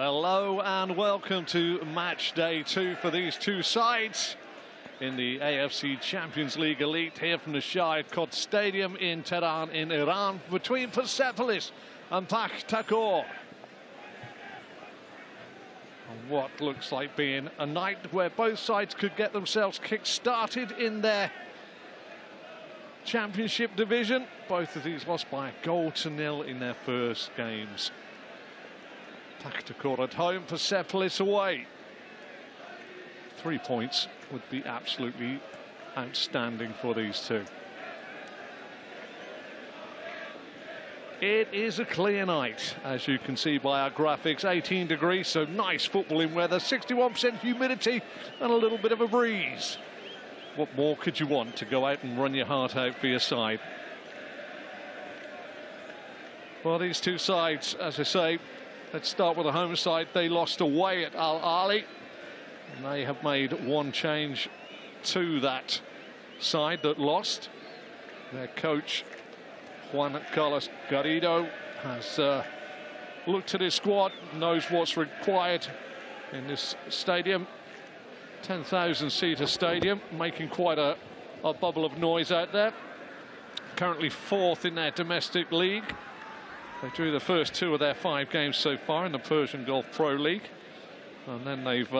Hello and welcome to match day 2 for these two sides in the AFC Champions League Elite here from the Shahid Qutb Stadium in Tehran in Iran between Persepolis and Pakhtakor. And what looks like being a night where both sides could get themselves kick-started in their championship division. Both of these lost by 1-0 in their first games. Pakhtakor at home, Persepolis away. 3 points would be absolutely outstanding for these two. It is a clear night, as you can see by our graphics. 18 degrees, so nice footballing weather, 61% humidity and a little bit of a breeze. What more could you want to go out and run your heart out for your side? Well, these two sides, as I say, let's start with the home side. They lost away at Al Ahly, and they have made one change to that side that lost. Their coach, Juan Carlos Garrido, has looked at his squad, knows what's required in this stadium. 10,000-seater stadium, making quite a bubble of noise out there. Currently 4th in their domestic league. They drew the first 2 of their 5 games so far in the Persian Gulf Pro League, and then they've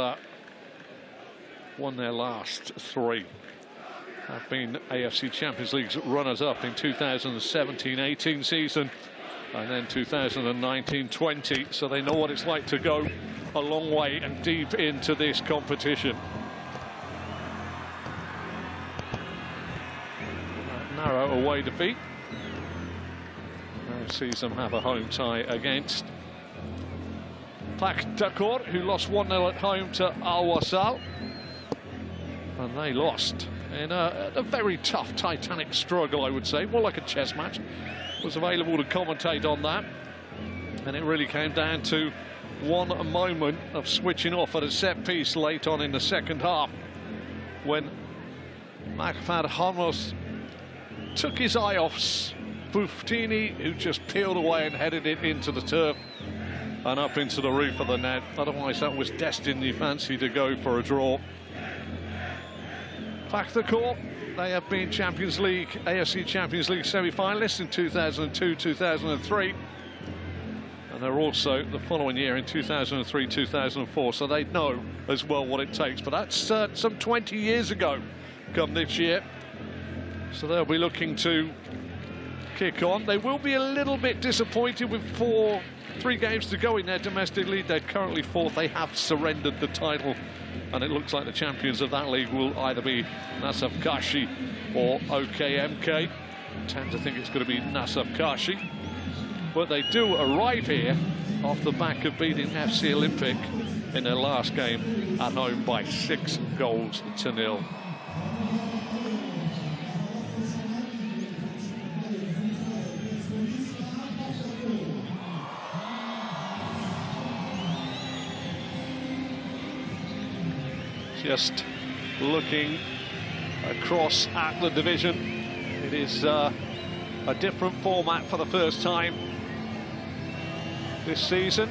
won their last 3. Have been AFC Champions League's runners-up in 2017-18 season, and then 2019-20. So they know what it's like to go a long way and deep into this competition. Narrow away defeat. Now sees them have a home tie against Pakhtakor, who lost 1-0 at home to Al Wasal, and they lost in a very tough titanic struggle, I would say, more like a chess match. Was available to commentate on that, and it really came down to one moment of switching off at a set piece late on in the second half, when Mahfad Hanos took his eye off Buftini, who just peeled away and headed it into the turf and up into the roof of the net. Otherwise, that was destined, you fancy, to go for a draw. Pakhtakor, they have been Champions League, AFC Champions League semi-finalists in 2002-2003. And they're also the following year in 2003-2004, so they know as well what it takes. But that's some 20 years ago come this year. So they'll be looking to kick on. They will be a little bit disappointed with 3 games to go in their domestic league. They're currently 4th. They have surrendered the title, and it looks like the champions of that league will either be Nasaf Kashi or OKMK. I tend to think it's going to be Nasaf Kashi. But they do arrive here off the back of beating FC Olympic in their last game at home by 6-0. Just looking across at the division, it is a different format for the first time this season.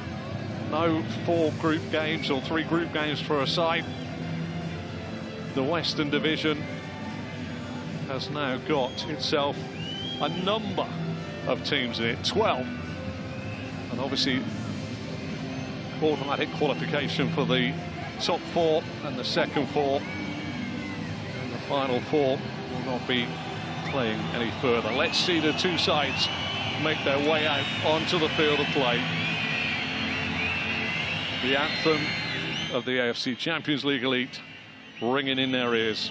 No 4 group games or 3 group games for a side. The Western Division has now got itself a number of teams in it, 12. And obviously automatic qualification for the top 4 and the second 4. And the final 4 will not be playing any further. Let's see the two sides make their way out onto the field of play. The anthem of the AFC Champions League Elite ringing in their ears.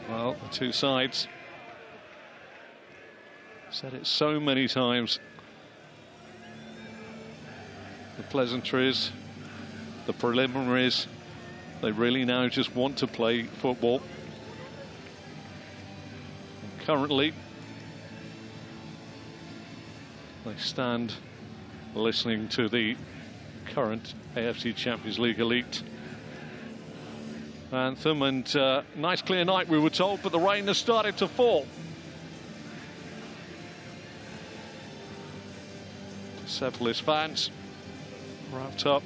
Well, the two sides, said it so many times, the pleasantries, the preliminaries, they really now just want to play football. And currently, They stand listening to the current AFC Champions League Elite anthem, and nice clear night we were told, but the rain has started to fall. Persepolis fans wrapped up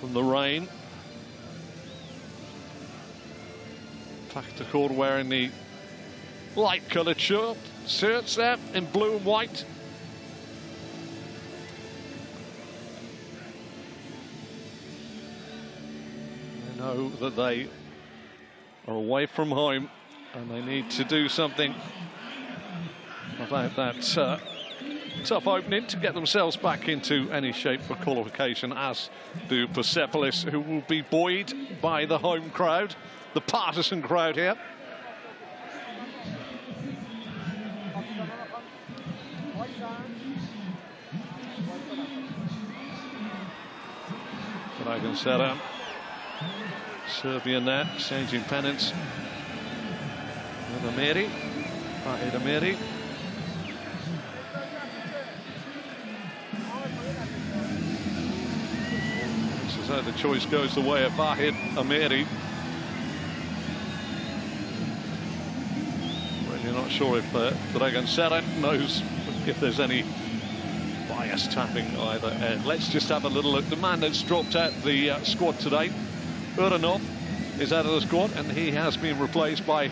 from the rain. Pakhtakor wearing the light coloured shirts there in blue and white. They know that they are away from home and they need to do something about that tough opening to get themselves back into any shape for qualification, as do Persepolis, who will be buoyed by the home crowd, the partisan crowd here. Dragon setup. Serbian there, changing pennants. With Amiri. Amiri. So the choice goes the way of Vahid Amiri. Really not sure if Dragan Seren knows if there's any bias tapping either end. Let's just have a little look. The man that's dropped out the squad today, Uranov, is out of the squad, and he has been replaced by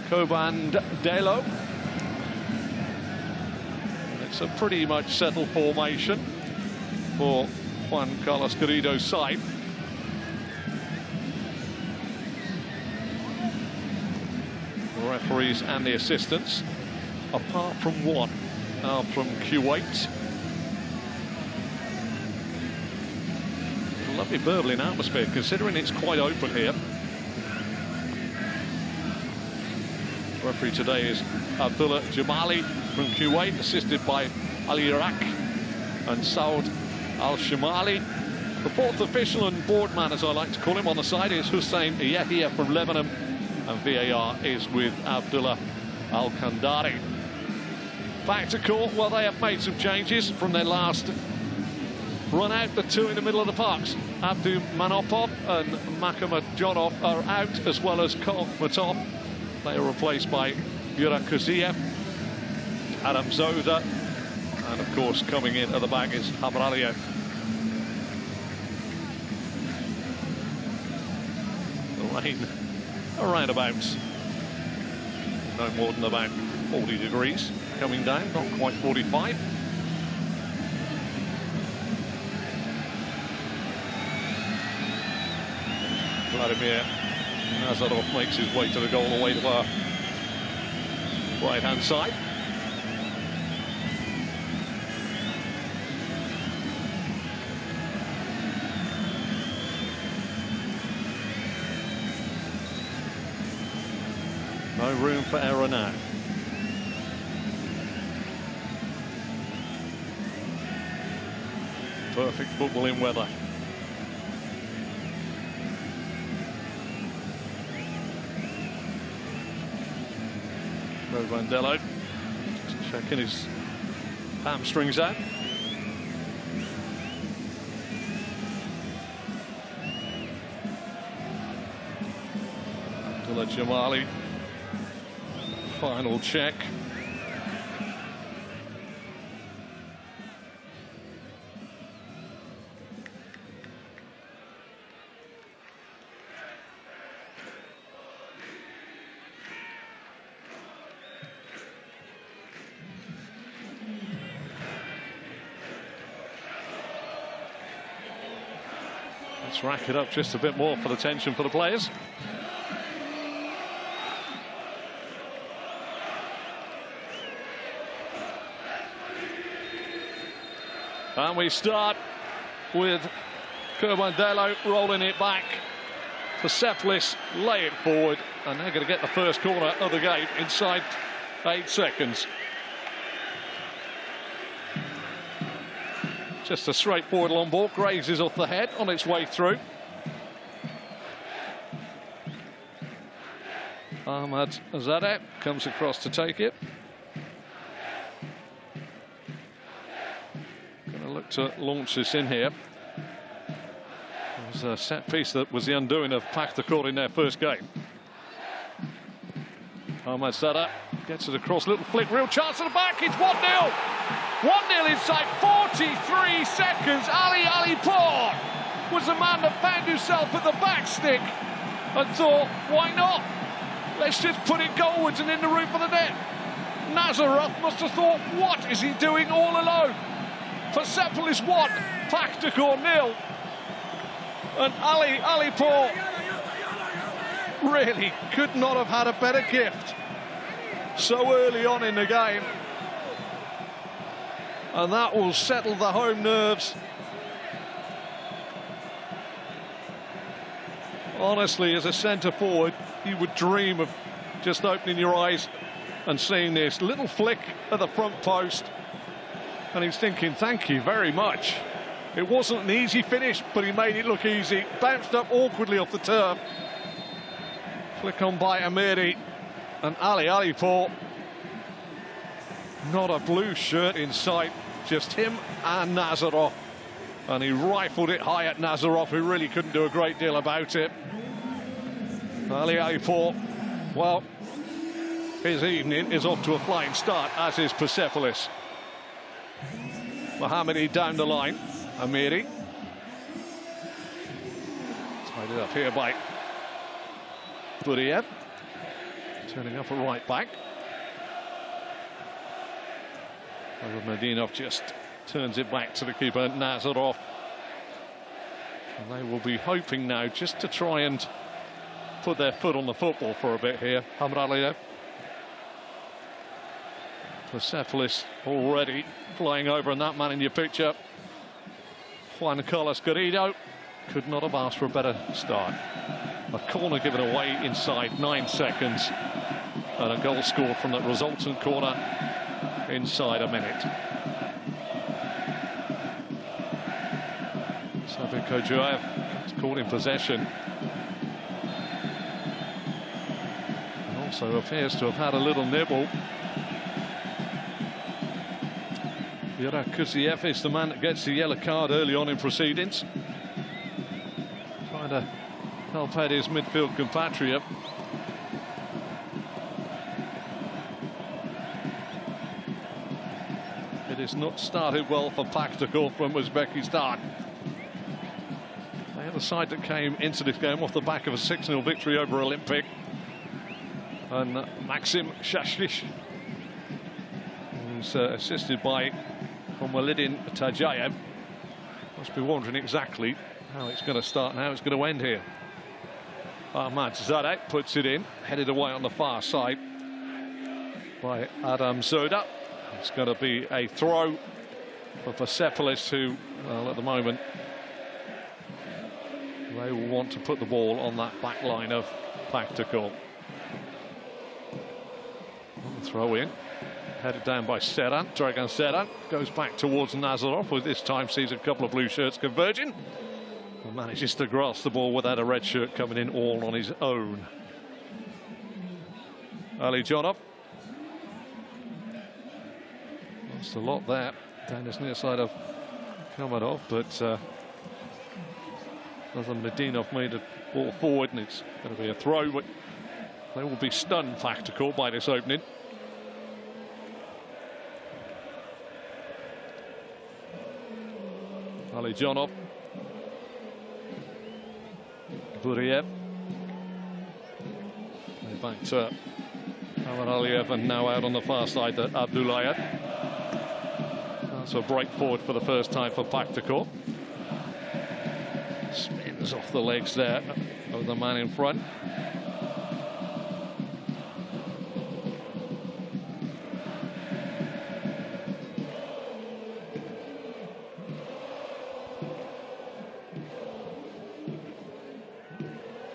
Koban Delo. It's a pretty much settled formation for Juan Carlos Garrido's side. The referees and the assistants, apart from one, are from Kuwait. Lovely burbling atmosphere, considering it's quite open here. The referee today is Abdullah Jamali from Kuwait, assisted by Ali Iraq and Saud Al-Shamali. The fourth official and board man, as I like to call him, on the side is Hussein Yahya from Lebanon, and VAR is with Abdullah Al-Kandari. Pakhtakor, well, they have made some changes from their last run out. The two in the middle of the parks, Abdu Manopov and Makamat Jonov, are out, as well as Matov. They are replaced by Yura Kuziev, Adam Zoda, and of course coming in at the back is Habraliev. The rain around about no more than about 40 degrees coming down, not quite 45. Vladimir Nazarov makes his way to the goal away to our right-hand side. No room for error now. Perfect footballing weather. Vandello just checking his hamstrings out. Abdullah Jamali, final check. Let's rack it up just a bit more for the tension for the players. And we start with Kurbandelo rolling it back. Persepolis lay it forward, and they're going to get the first corner of the game inside 8 seconds. Just a straightforward long ball, grazes off the head on its way through. Ahmad Zadeh comes across to take it. Going to look to launch this in here. It was a set piece that was the undoing of Pakhtakor in their first game. Ahmad Sada gets it across, little flick, real chance at the back. It's 1-0. 1-0 inside 43 seconds. Ali Alipour was the man that found himself at the back stick and thought, why not? Let's just put it goalwards and in the roof of the net. Nazarov must have thought, what is he doing all alone? Persepolis 1, Pakhtakor 0. And Ali Alipour really could not have had a better gift so early on in the game. And that will settle the home nerves. Honestly, as a centre forward, you would dream of just opening your eyes and seeing this little flick at the front post. And he's thinking, thank you very much. It wasn't an easy finish, but he made it look easy. Bounced up awkwardly off the turf. Flick on by Amiri and Ali Alipour. Not a blue shirt in sight, just him and Nazarov. And he rifled it high at Nazarov, who really couldn't do a great deal about it. Ali Alipour, well, his evening is off to a flying start, as is Persepolis. Mohammedi down the line. Amiri. Tied it up here by Buriev. Turning up a right back. Medinov just turns it back to the keeper, Nazarov. And they will be hoping now just to try and put their foot on the football for a bit here. Hamraliev. Persepolis already flying over, and that man in your picture, Juan Carlos Garrido, could not have asked for a better start. A corner given away inside 9 seconds, and a goal scored from that resultant corner inside a minute. Sabir Kojuev is caught in possession. And also appears to have had a little nibble. Yura Kuziev is the man that gets the yellow card early on in proceedings. Trying to help out his midfield compatriot. It has not started well for Pakhtakor from Uzbekistan. They had a side that came into this game off the back of a 6-0 victory over Olympic. And Maxim Shashlish, who's assisted by Walidin Tajayev, must be wondering exactly how it's going to start and how it's going to end here. Ahmad Zadek puts it in, headed away on the far side by Adam Zoda. It's going to be a throw for Persepolis, who, well, at the moment, they will want to put the ball on that back line of Pakhtakor. Throw in, headed down by Seran. Dragan Seran goes back towards Nazarov, who this time sees a couple of blue shirts converging and manages to grasp the ball without a red shirt coming in all on his own. Ali Jonov. Lost a lot there down this near side of Kamadov, but Medinov made a ball forward, and it's going to be a throw, but they will be stunned, Pakhtakor, by this opening. Ali Jonov. Buriev. Back to Hamraliev, and now out on the far side to Abdullayev. That's a break forward for the first time for Pakhtakor. Spins off the legs there of the man in front.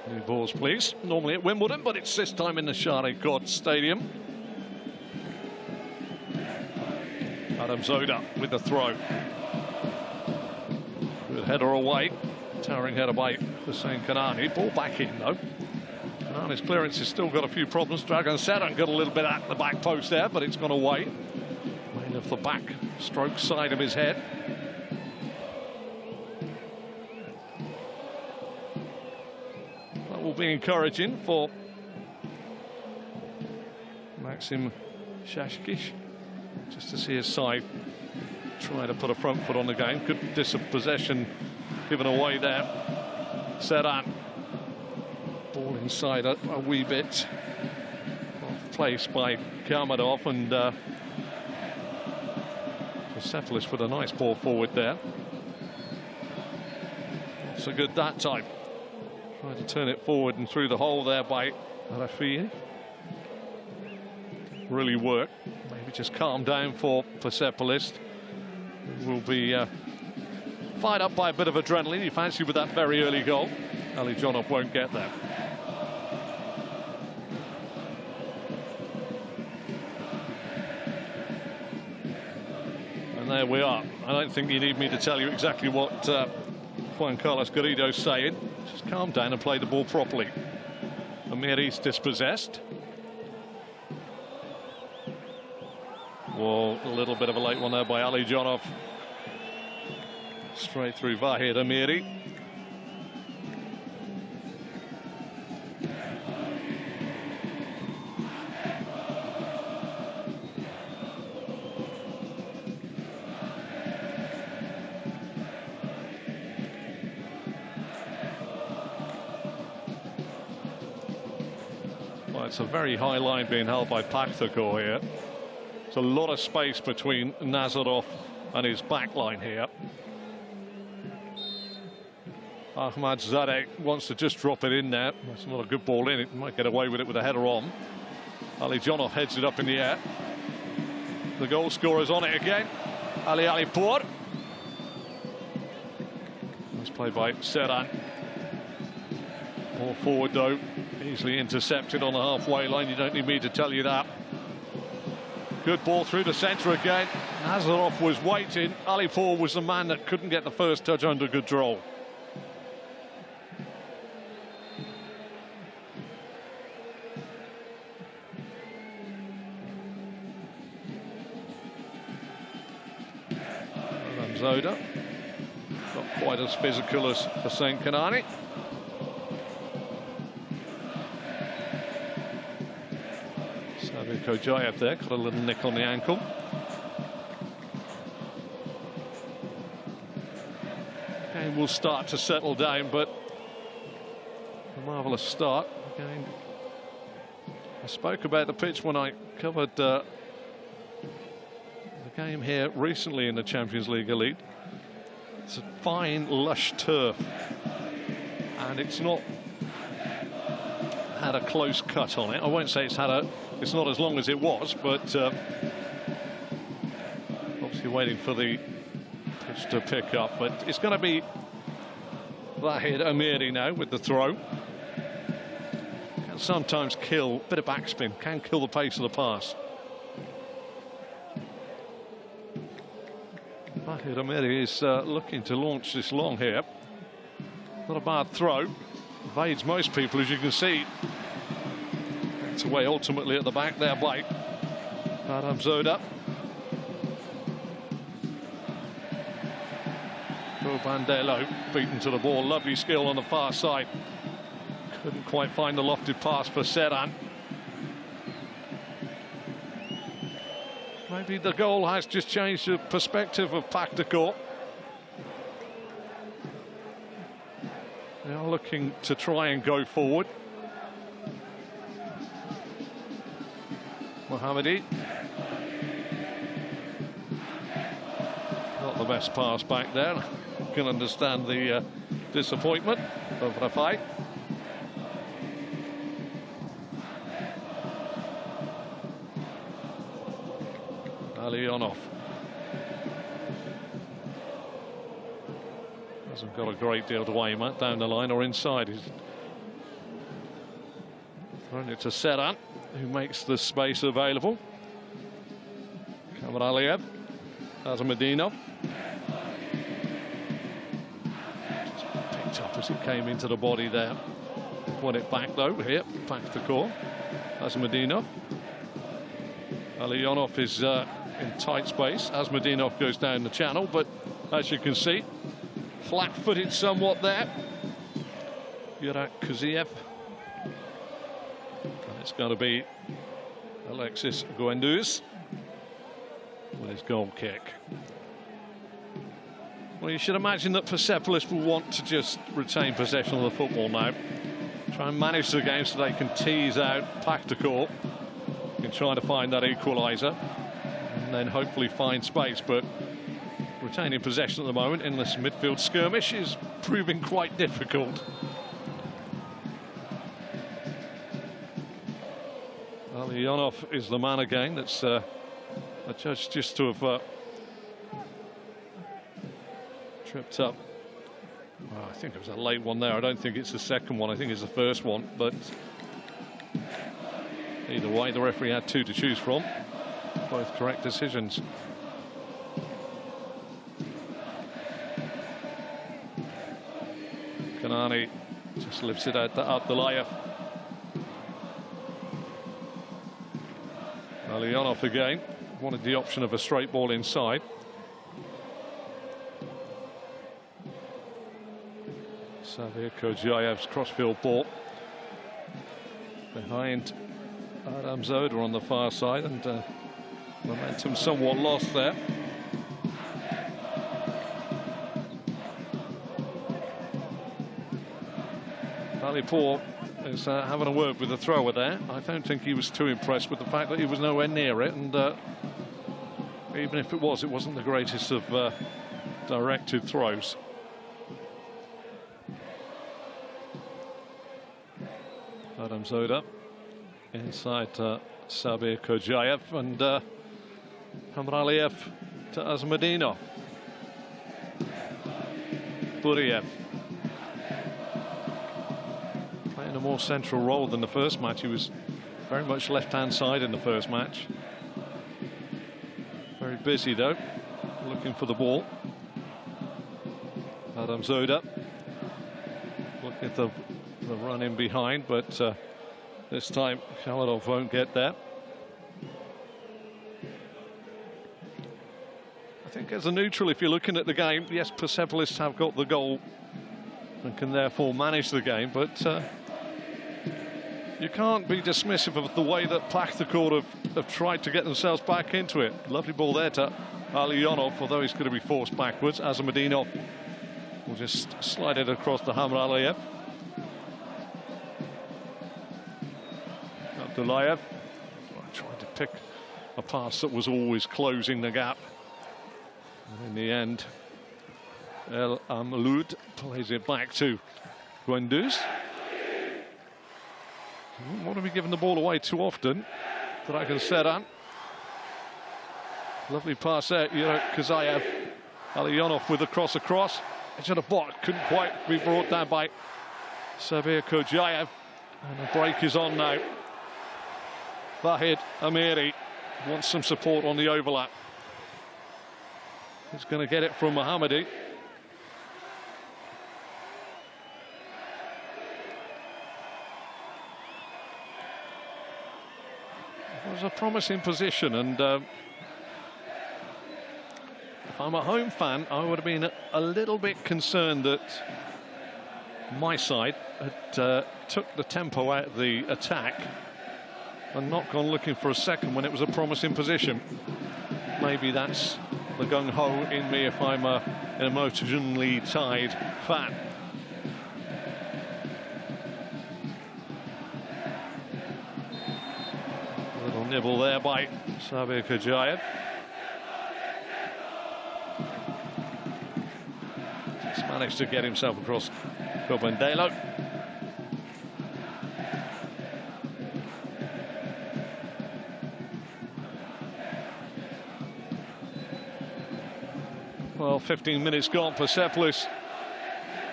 New balls, please. Normally at Wimbledon, but it's this time in the Shari-God Stadium. Adam Zoda with the throw. Good header away. Towering header by Hussein Kanani. Ball back in, though. Kanani's clearance has still got a few problems. Dragan Seran got a little bit at the back post there, but it's gone away. Main of the back stroke side of his head. will be encouraging for Maxim Shashkish, just to see his side try to put a front foot on the game. Good dispossession given away there. Seran, ball inside a wee bit off place by Kamadov, and Persepolis with a nice ball forward there. Not so good that time. Tried to turn it forward and through the hole there by Rafi. Really worked. Maybe just calm down for Persepolis. Will be fired up by a bit of adrenaline. You fancy with that very early goal. Ali Jonov won't get there. And there we are. I don't think you need me to tell you exactly what Juan Carlos Garrido's saying. Just calm down and play the ball properly. Amiri's dispossessed. Well, a little bit of a late one there by Ali Jonov. Straight through Vahid Amiri. Well, it's a very high line being held by Pakhtakor here. There's a lot of space between Nazarov and his back line here. Ahmad Zadeh wants to just drop it in there. That's not a good ball in. It might get away with it with a header on. Ali Jonov heads it up in the air. The goal scorer's on it again. Ali Alipour. Nice play by Seran. Ball forward though. Easily intercepted on the halfway line. You don't need me to tell you that. Good ball through the centre again. Nazarov was waiting. Alipour was the man that couldn't get the first touch under control. Zoda, not quite as physical as Hussein Kanani. Savio Kojayev there, got a little nick on the ankle. Game will start to settle down, but a marvellous start. Again, I spoke about the pitch when I covered the game here recently in the Champions League Elite. It's a fine, lush turf, and it's not had a close cut on it. I won't say it's not as long as it was, but obviously waiting for the pitch to pick up. But it's going to be Vahid Amiri now with the throw. Can sometimes kill, a bit of backspin, can kill the pace of the pass. Vahid Amiri is looking to launch this long here. Not a bad throw. Evades most people, as you can see. It's away ultimately at the back there by Adam Zoda. Bandelo beaten to the ball. Lovely skill on the far side. Couldn't quite find the lofted pass for Seran. Maybe the goal has just changed the perspective of Pakhtakor. They are looking to try and go forward. Mohammadi. Not the best pass back there. You can understand the disappointment of Rafai. Alionov hasn't got a great deal to aim at down the line or inside. He's thrown it to Seran, who makes the space available. Kamaraliev, Azamedinov. Just picked up as it came into the body there. Won it back though here, back to core. Azamedinov. Alionov is in tight space. Azamedinov goes down the channel, but as you can see, flat-footed somewhat there. Yurak Kuziev It's going to be Alexis Guendouzi with his goal kick. Well, you should imagine that Persepolis will want to just retain possession of the football now. Try and manage the game so they can tease out Pakhtakor and try to find that equaliser, and then hopefully find space. But retaining possession at the moment in this midfield skirmish is proving quite difficult. Alionov is the man again. That's a judge just to have tripped up. Well, I think it was a late one there. I don't think it's the second one. I think it's the first one. But either way, the referee had two to choose from. Both correct decisions. Kanani just lifts it out to Abdullayev. Alionov again wanted the option of a straight ball inside. Savir Kojaev's crossfield ball behind Adam Zoda on the far side, and momentum somewhat lost there. Alipour is having a word with the thrower there. I don't think he was too impressed with the fact that he was nowhere near it, and even if it wasn't the greatest of directed throws. Adam Zoda inside Sabir Kojaev, and Hamraliev to Azmadinov. Buriev playing a more central role than the first match. He was very much left-hand side in the first match. Very busy though, looking for the ball. Adam Zoda looking at the run in behind, but this time Khalidov won't get there. I think as a neutral, if you're looking at the game, yes, Persepolis have got the goal and can therefore manage the game, but you can't be dismissive of the way that Pakhtakor have tried to get themselves back into it. Lovely ball there to Alionov, although he's going to be forced backwards. Azmadinov will just slide it across to Hamraliev. Abdullayev trying to pick a pass that was always closing the gap. And in the end, El Amloud plays it back to Guendouzi. Don't want to be giving the ball away too often. Dragan Seran. Lovely pass there. Kazayev. Alionov with the cross across. Edge of the box. Couldn't quite be brought down by Savir Kojaev. And the break is on now. Vahid Amiri wants some support on the overlap. He's going to get it from Mohammadi. It was a promising position, and if I'm a home fan, I would have been a little bit concerned that my side had took the tempo out of the attack and not gone looking for a second when it was a promising position. Maybe that's the gung-ho in me if I'm an emotionally tied fan. A little nibble there by Savir Kojaev. Just managed to get himself across Cobendelo. Well, 15 minutes gone. Persepolis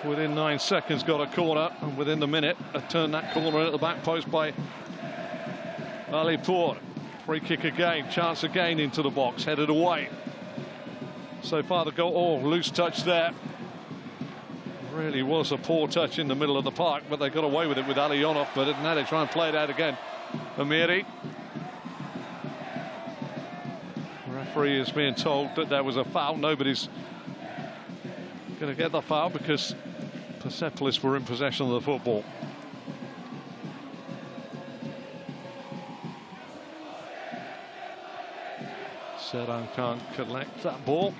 within 9 seconds got a corner, and within the minute turned that corner at the back post by Alipour. Free kick again, chance again into the box, headed away. So far the goal, oh, loose touch there. Really was a poor touch in the middle of the park, but they got away with it with Alionov, but now they try and play it out again. Amiri. Referee is being told that there was a foul. Nobody's going to get the foul because Persepolis were in possession of the football. Seran can't collect that ball.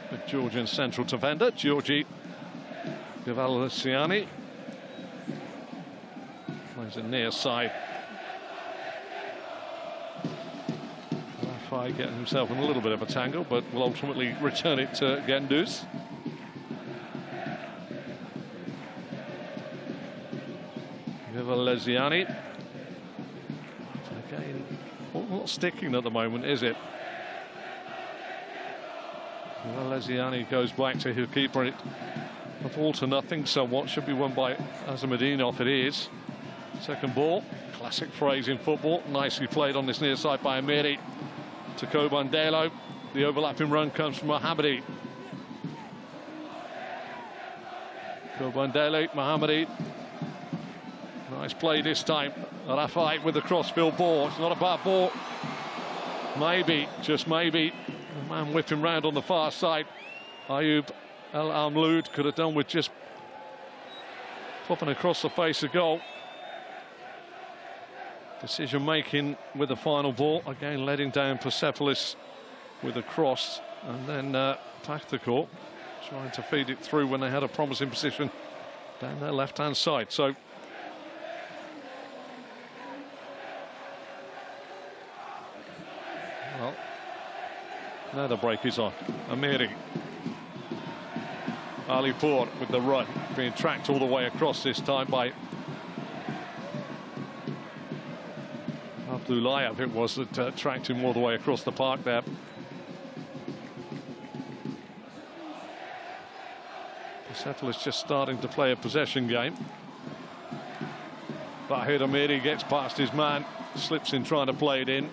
The Georgian central defender, Georgi Gavaldasiani, plays it near side. Rafai getting himself in a little bit of a tangle, but will ultimately return it to Genduz. Gavaldasiani. Again, not sticking at the moment, is it? Gavaldasiani goes back to his keeper. It all to nothing somewhat. Should be won by Azamadinov. It is. Second ball. Classic phrase in football. Nicely played on this near side by Amiri to Kobandelo. The overlapping run comes from Mohammadi. Kobandelo, Mohammadi. Nice play this time. Rafai with the crossfield ball. It's not a bad ball. Maybe, just maybe, the man whipping round on the far side. Ayub El Amloud could have done with just popping across the face of goal. Decision making with the final ball. Again, letting down Persepolis with a cross. And then Pakhtakor trying to feed it through when they had a promising position down their left-hand side. So well, now the break is on. Amiri. Alipour with the run, being tracked all the way across this time by Abdullayev. It was that tracked him all the way across the park there. Persepolis just starting to play a possession game. But here Amiri gets past his man, slips in trying to play it in.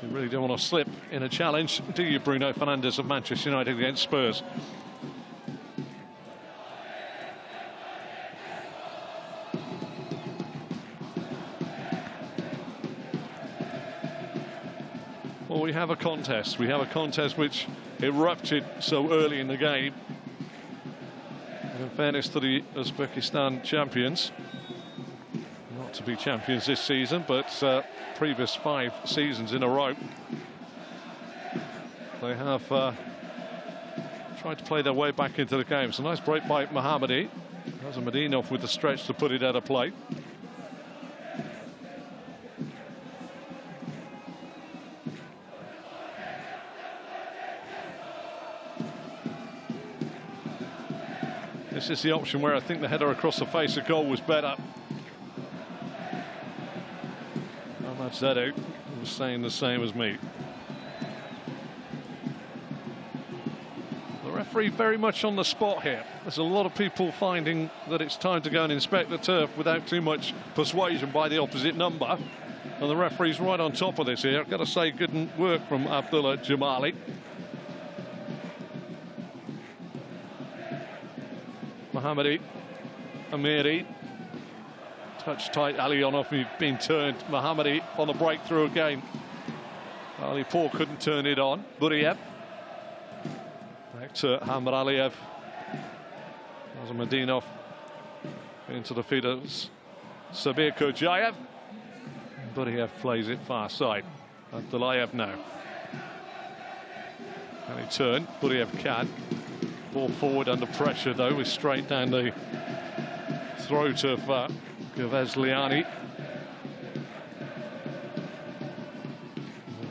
You really don't want to slip in a challenge, do you, Bruno Fernandes of Manchester United against Spurs? Well, we have a contest. We have a contest which erupted so early in the game. And in fairness to the Uzbekistan champions, not to be champions this season, but previous 5 seasons in a row, they have tried to play their way back into the game. It's a nice break by Mohammadi. Azamadinov with the stretch to put it out of play. This is the option where I think the header across the face of goal was better. Matchday was saying the same as me. The referee very much on the spot here. There's a lot of people finding that it's time to go and inspect the turf without too much persuasion by the opposite number. And the referee's right on top of this here. I've got to say, good work from Abdullah Jamali. Mohammadi, Amiri, touch tight, Alionov being turned. Mohammadi on the breakthrough again. Alipour couldn't turn it on. Buriev. Back to Hamar Aliyev. Azamadinov into the feet of Sabir Kojayev. Buriev plays it far side. Abdullayev now. Can he turn? Buriev can. Ball forward under pressure though, is straight down the throat of Gavaldasiani.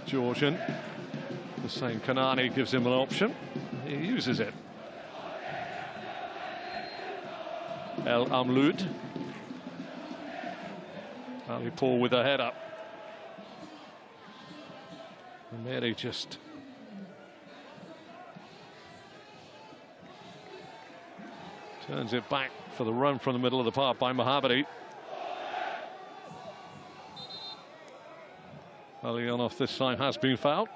Georgian, Hussein Kanani gives him an option. He uses it. El Amloud. Alipour with a head up. Amiri just turns it back for the run from the middle of the park by Mohammadi. Alionov this time has been fouled.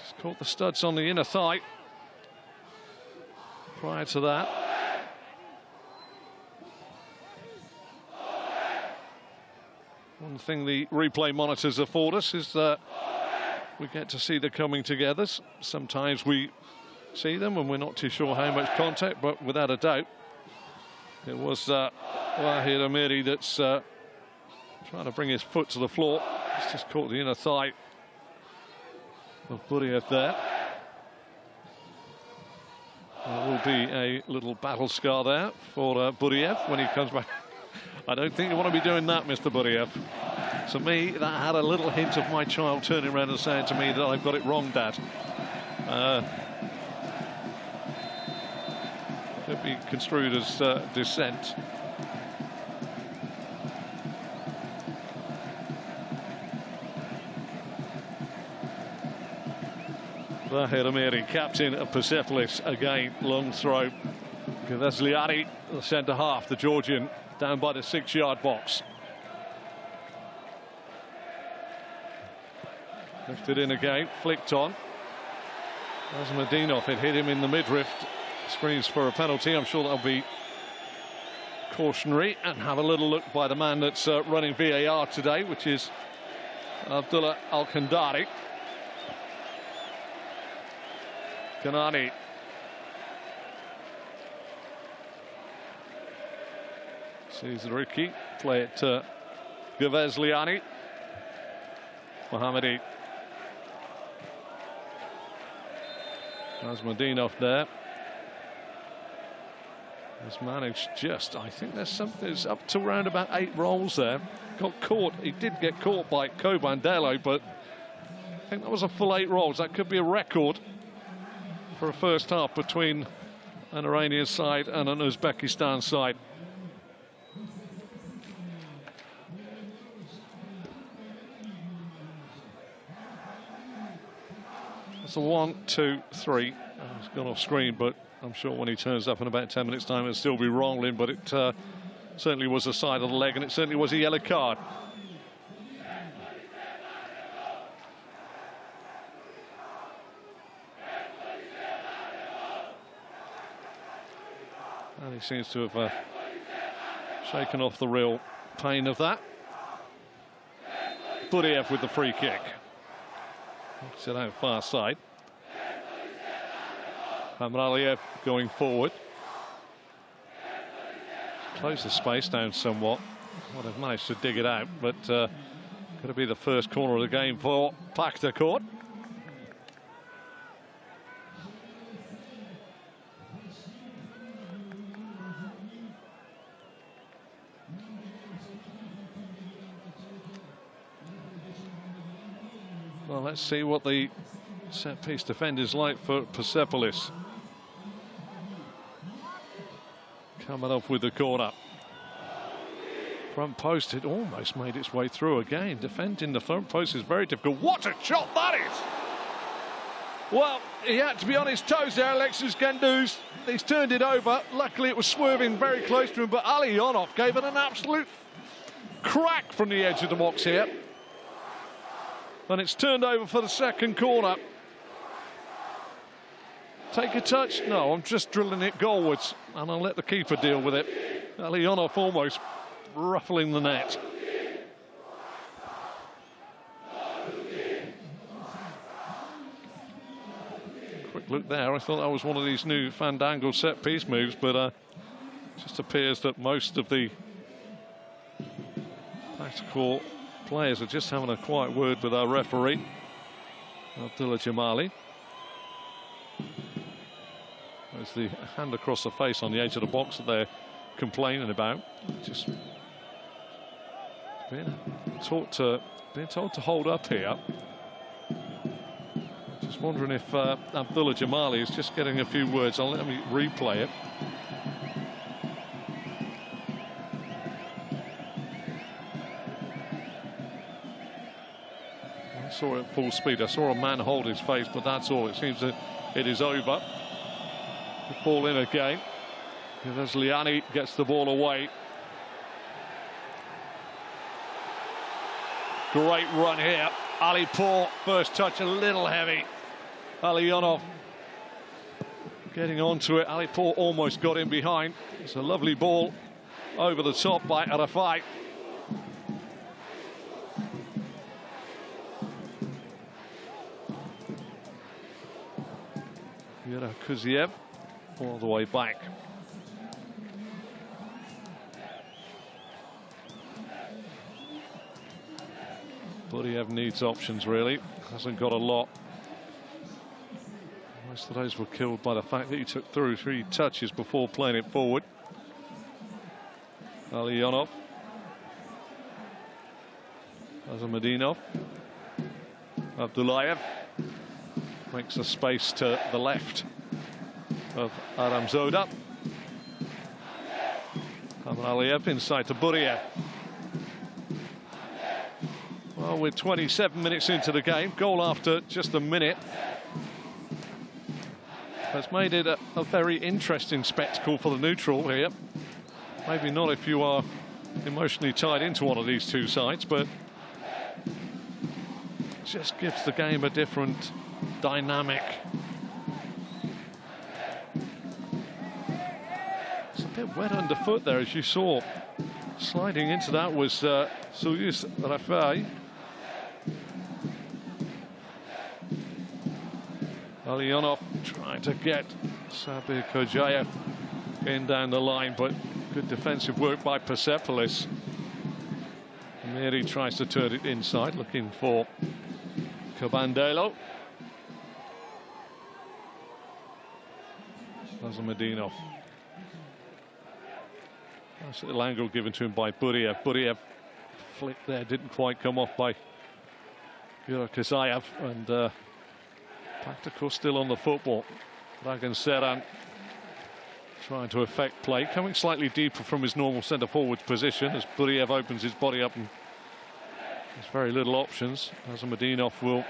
Just caught the studs on the inner thigh. Prior to that, One thing the replay monitors afford us is that we get to see the coming togethers. Sometimes we see them and we're not too sure how much contact, but without a doubt, it was Wahid Amiri that's trying to bring his foot to the floor. He's just caught the inner thigh of Buriev there. There will be a little battle scar there for Buriev when he comes back. I don't think you want to be doing that, Mr. Buriev. To me, that had a little hint of my child turning around and saying to me that I've got it wrong, Dad. Could be construed as dissent. Wahid Amiri, captain of Persepolis, again, long throw. Gavazliani, the centre half, the Georgian, down by the 6-yard box. Lifted in again, flicked on. Azmadinov, it hit him in the midriff. Screens for a penalty. I'm sure that'll be cautionary. And have a little look by the man that's running VAR today, which is Abdullah Al-Kandari. Kanani. Sees Riki play it to Gavazliani. Mohammadi. Azmadinov there. Has managed just, I think there's up to around about 8 rolls there. Got caught, he did get caught by Koban Delo, but I think that was a full 8 rolls. That could be a record for a first half between an Iranian side and an Uzbekistan side. It's a 1, 2, 3. It's gone off screen, but I'm sure when he turns up in about 10 minutes' time, it'll still be rolling. But it certainly was a side of the leg, and it certainly was a yellow card. And he seems to have shaken off the real pain of that. Buriev with the free kick. Knocks it out far side. Hamraliev going forward. Close the space down somewhat. Well, they've managed to dig it out, but going to be the first corner of the game for Pakhtakor. Well, let's see what the set-piece defender's like for Persepolis. Coming off with the corner. Front post, it almost made its way through again. Defending the front post is very difficult. What a shot that is! Well, he had to be on his toes there, Alexis Ganduz. He's turned it over. Luckily, it was swerving very close to him, but Ali Yonov gave it an absolute crack from the edge of the box here. And it's turned over for the second corner. Take a touch? No, I'm just drilling it goalwards, and I'll let the keeper deal with it. Alionov almost ruffling the net. Quick look there. I thought that was one of these new Fandango set-piece moves, but it just appears that most of the Pakhtakor players are just having a quiet word with our referee, Abdullah Jamali. There's the hand across the face on the edge of the box that they're complaining about. Just being told to hold up here. Just wondering if Abdullah Jamali is just getting a few words. Let me replay it. I saw it at full speed. I saw a man hold his face, but that's all. It seems that it is over. The ball in again. As Liani gets the ball away. Great run here. Ali Pour, first touch a little heavy. Alionov getting onto it. Ali Pour almost got in behind. It's a lovely ball over the top by Arafai. Kuziev all the way back. Buriev needs options, really. Hasn't got a lot. Most of those were killed by the fact that he took through 3 touches before playing it forward. Alionov. Azamadinov. Abdullayev makes a space to the left of Aramzoda. Amaliev inside to Buriev. Well, we're 27 minutes into the game. Goal after just a minute has made it a very interesting spectacle for the neutral here. Maybe not if you are emotionally tied into one of these two sides, but just gives the game a different dynamic. It's a bit wet underfoot there, as you saw. Sliding into that was Soyuz Rafai. Alionov trying to get Sabir Kojayev in down the line, but good defensive work by Persepolis. Miri tries to turn it inside, looking for Kabandelo. Azamadinov. Nice little angle given to him by Buriev. Buriev flick there, didn't quite come off by Kazayev, and Pakhtakor still on the football. Dragan Seran trying to affect play, coming slightly deeper from his normal centre forward position as Buriev opens his body up and there's very little options. Azamadinov will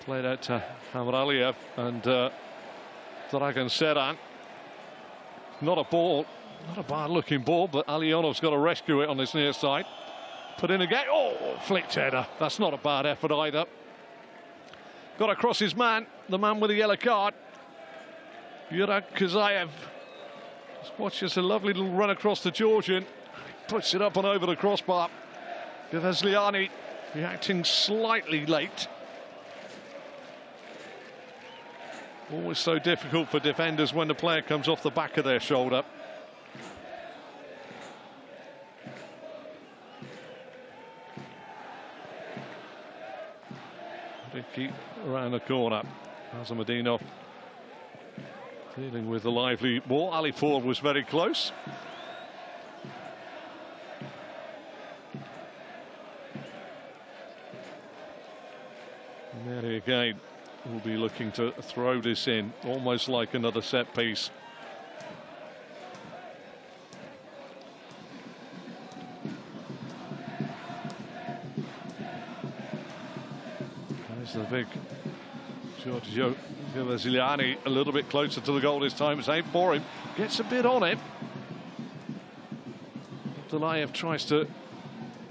play it out to Hamraliev and Dragan Seran. Not a ball, not a bad looking ball, but Alionov's got to rescue it on this near side. Put in again. Oh, flicked header. That's not a bad effort either. Got across his man, the man with the yellow card. Yurag Kazayev. Just watches a lovely little run across the Georgian. Puts it up and over the crossbar. Gavazliani reacting slightly late. Always so difficult for defenders when the player comes off the back of their shoulder. Vicky around the corner. Azamadinov dealing with the lively ball. Alipur was very close. Mary again will be looking to throw this in, almost like another set piece. There's the big Giorgio Gavazliani, a little bit closer to the goal this time. It's aimed for him, gets a bit on it. Abdullayev tries to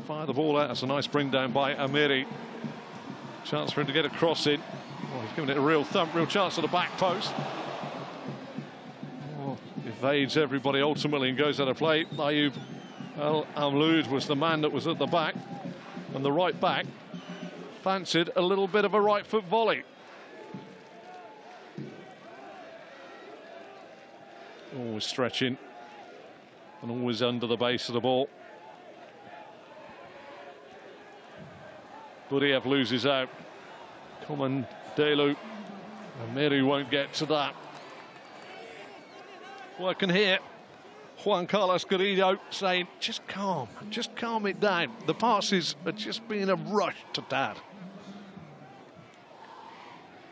fire the ball out. That's a nice bring down by Amiri. Chance for him to get a cross in. Oh, he's giving it a real thump, real chance at the back post. Oh, evades everybody ultimately and goes out of play. Ayub El Amloud was the man that was at the back, and the right back fancied a little bit of a right foot volley. Always stretching and always under the base of the ball. Buriev loses out. Komandelu. Amiri won't get to that. Working here. Juan Carlos Garrido saying, just calm it down. The passes are just being a rush to dad.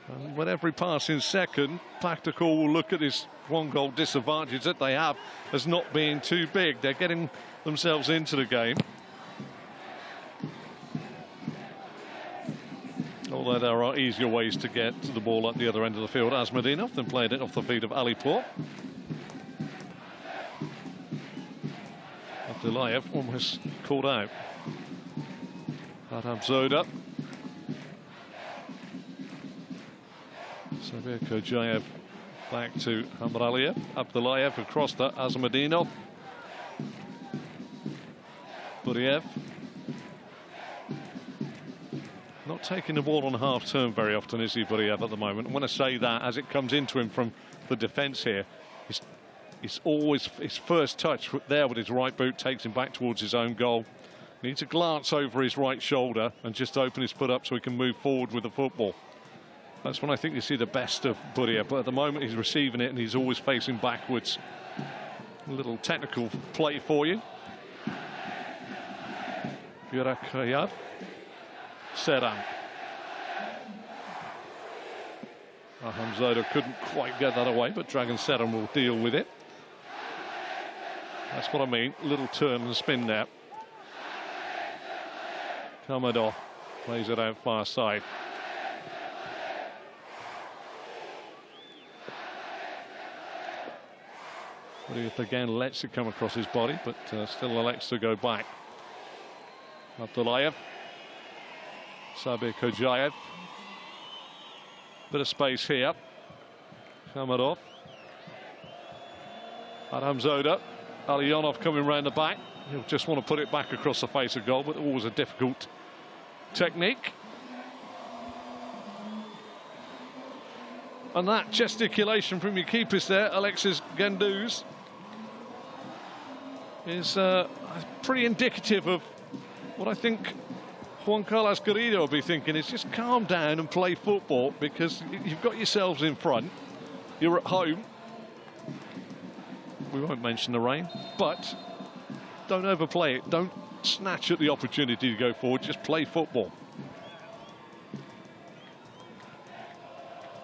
And with every passing second, Pakhtakor will look at this one-goal disadvantage that they have as not being too big. They're getting themselves into the game. Although there are easier ways to get to the ball at the other end of the field. Azamadinov then played it off the feet of Alipur. Abdullayev almost caught out. Adam Zoda. Sabir Kojayev back to Hamraliev. Abdullayev across to Azamadinov. Buriev. Not taking the ball on half turn very often, is he, Buriev, at the moment? And when I say that, as it comes into him from the defence here, it's always his first touch there with his right boot takes him back towards his own goal. Needs to glance over his right shoulder and just open his foot up so he can move forward with the football. That's when I think you see the best of Buriev, but at the moment he's receiving it and he's always facing backwards. A little technical play for you. Burakayev. Seran. Hamzoda couldn't quite get that away, but Dragan Seran will deal with it. That's what I mean. Little turn and spin there. Kamadov plays it out far side. Buriev again lets it come across his body, but still elects to go back. Abdullayev. Sabir Kojayev. Bit of space here. Kamadov. Adhamzoda. Alionov coming round the back. He'll just want to put it back across the face of goal, but always a difficult technique. And that gesticulation from your keepers there, Alexis Gendouzi, is pretty indicative of what I think Juan Carlos Garrido will be thinking. Is just calm down and play football, because you've got yourselves in front. You're at home. We won't mention the rain, but don't overplay it. Don't snatch at the opportunity to go forward. Just play football.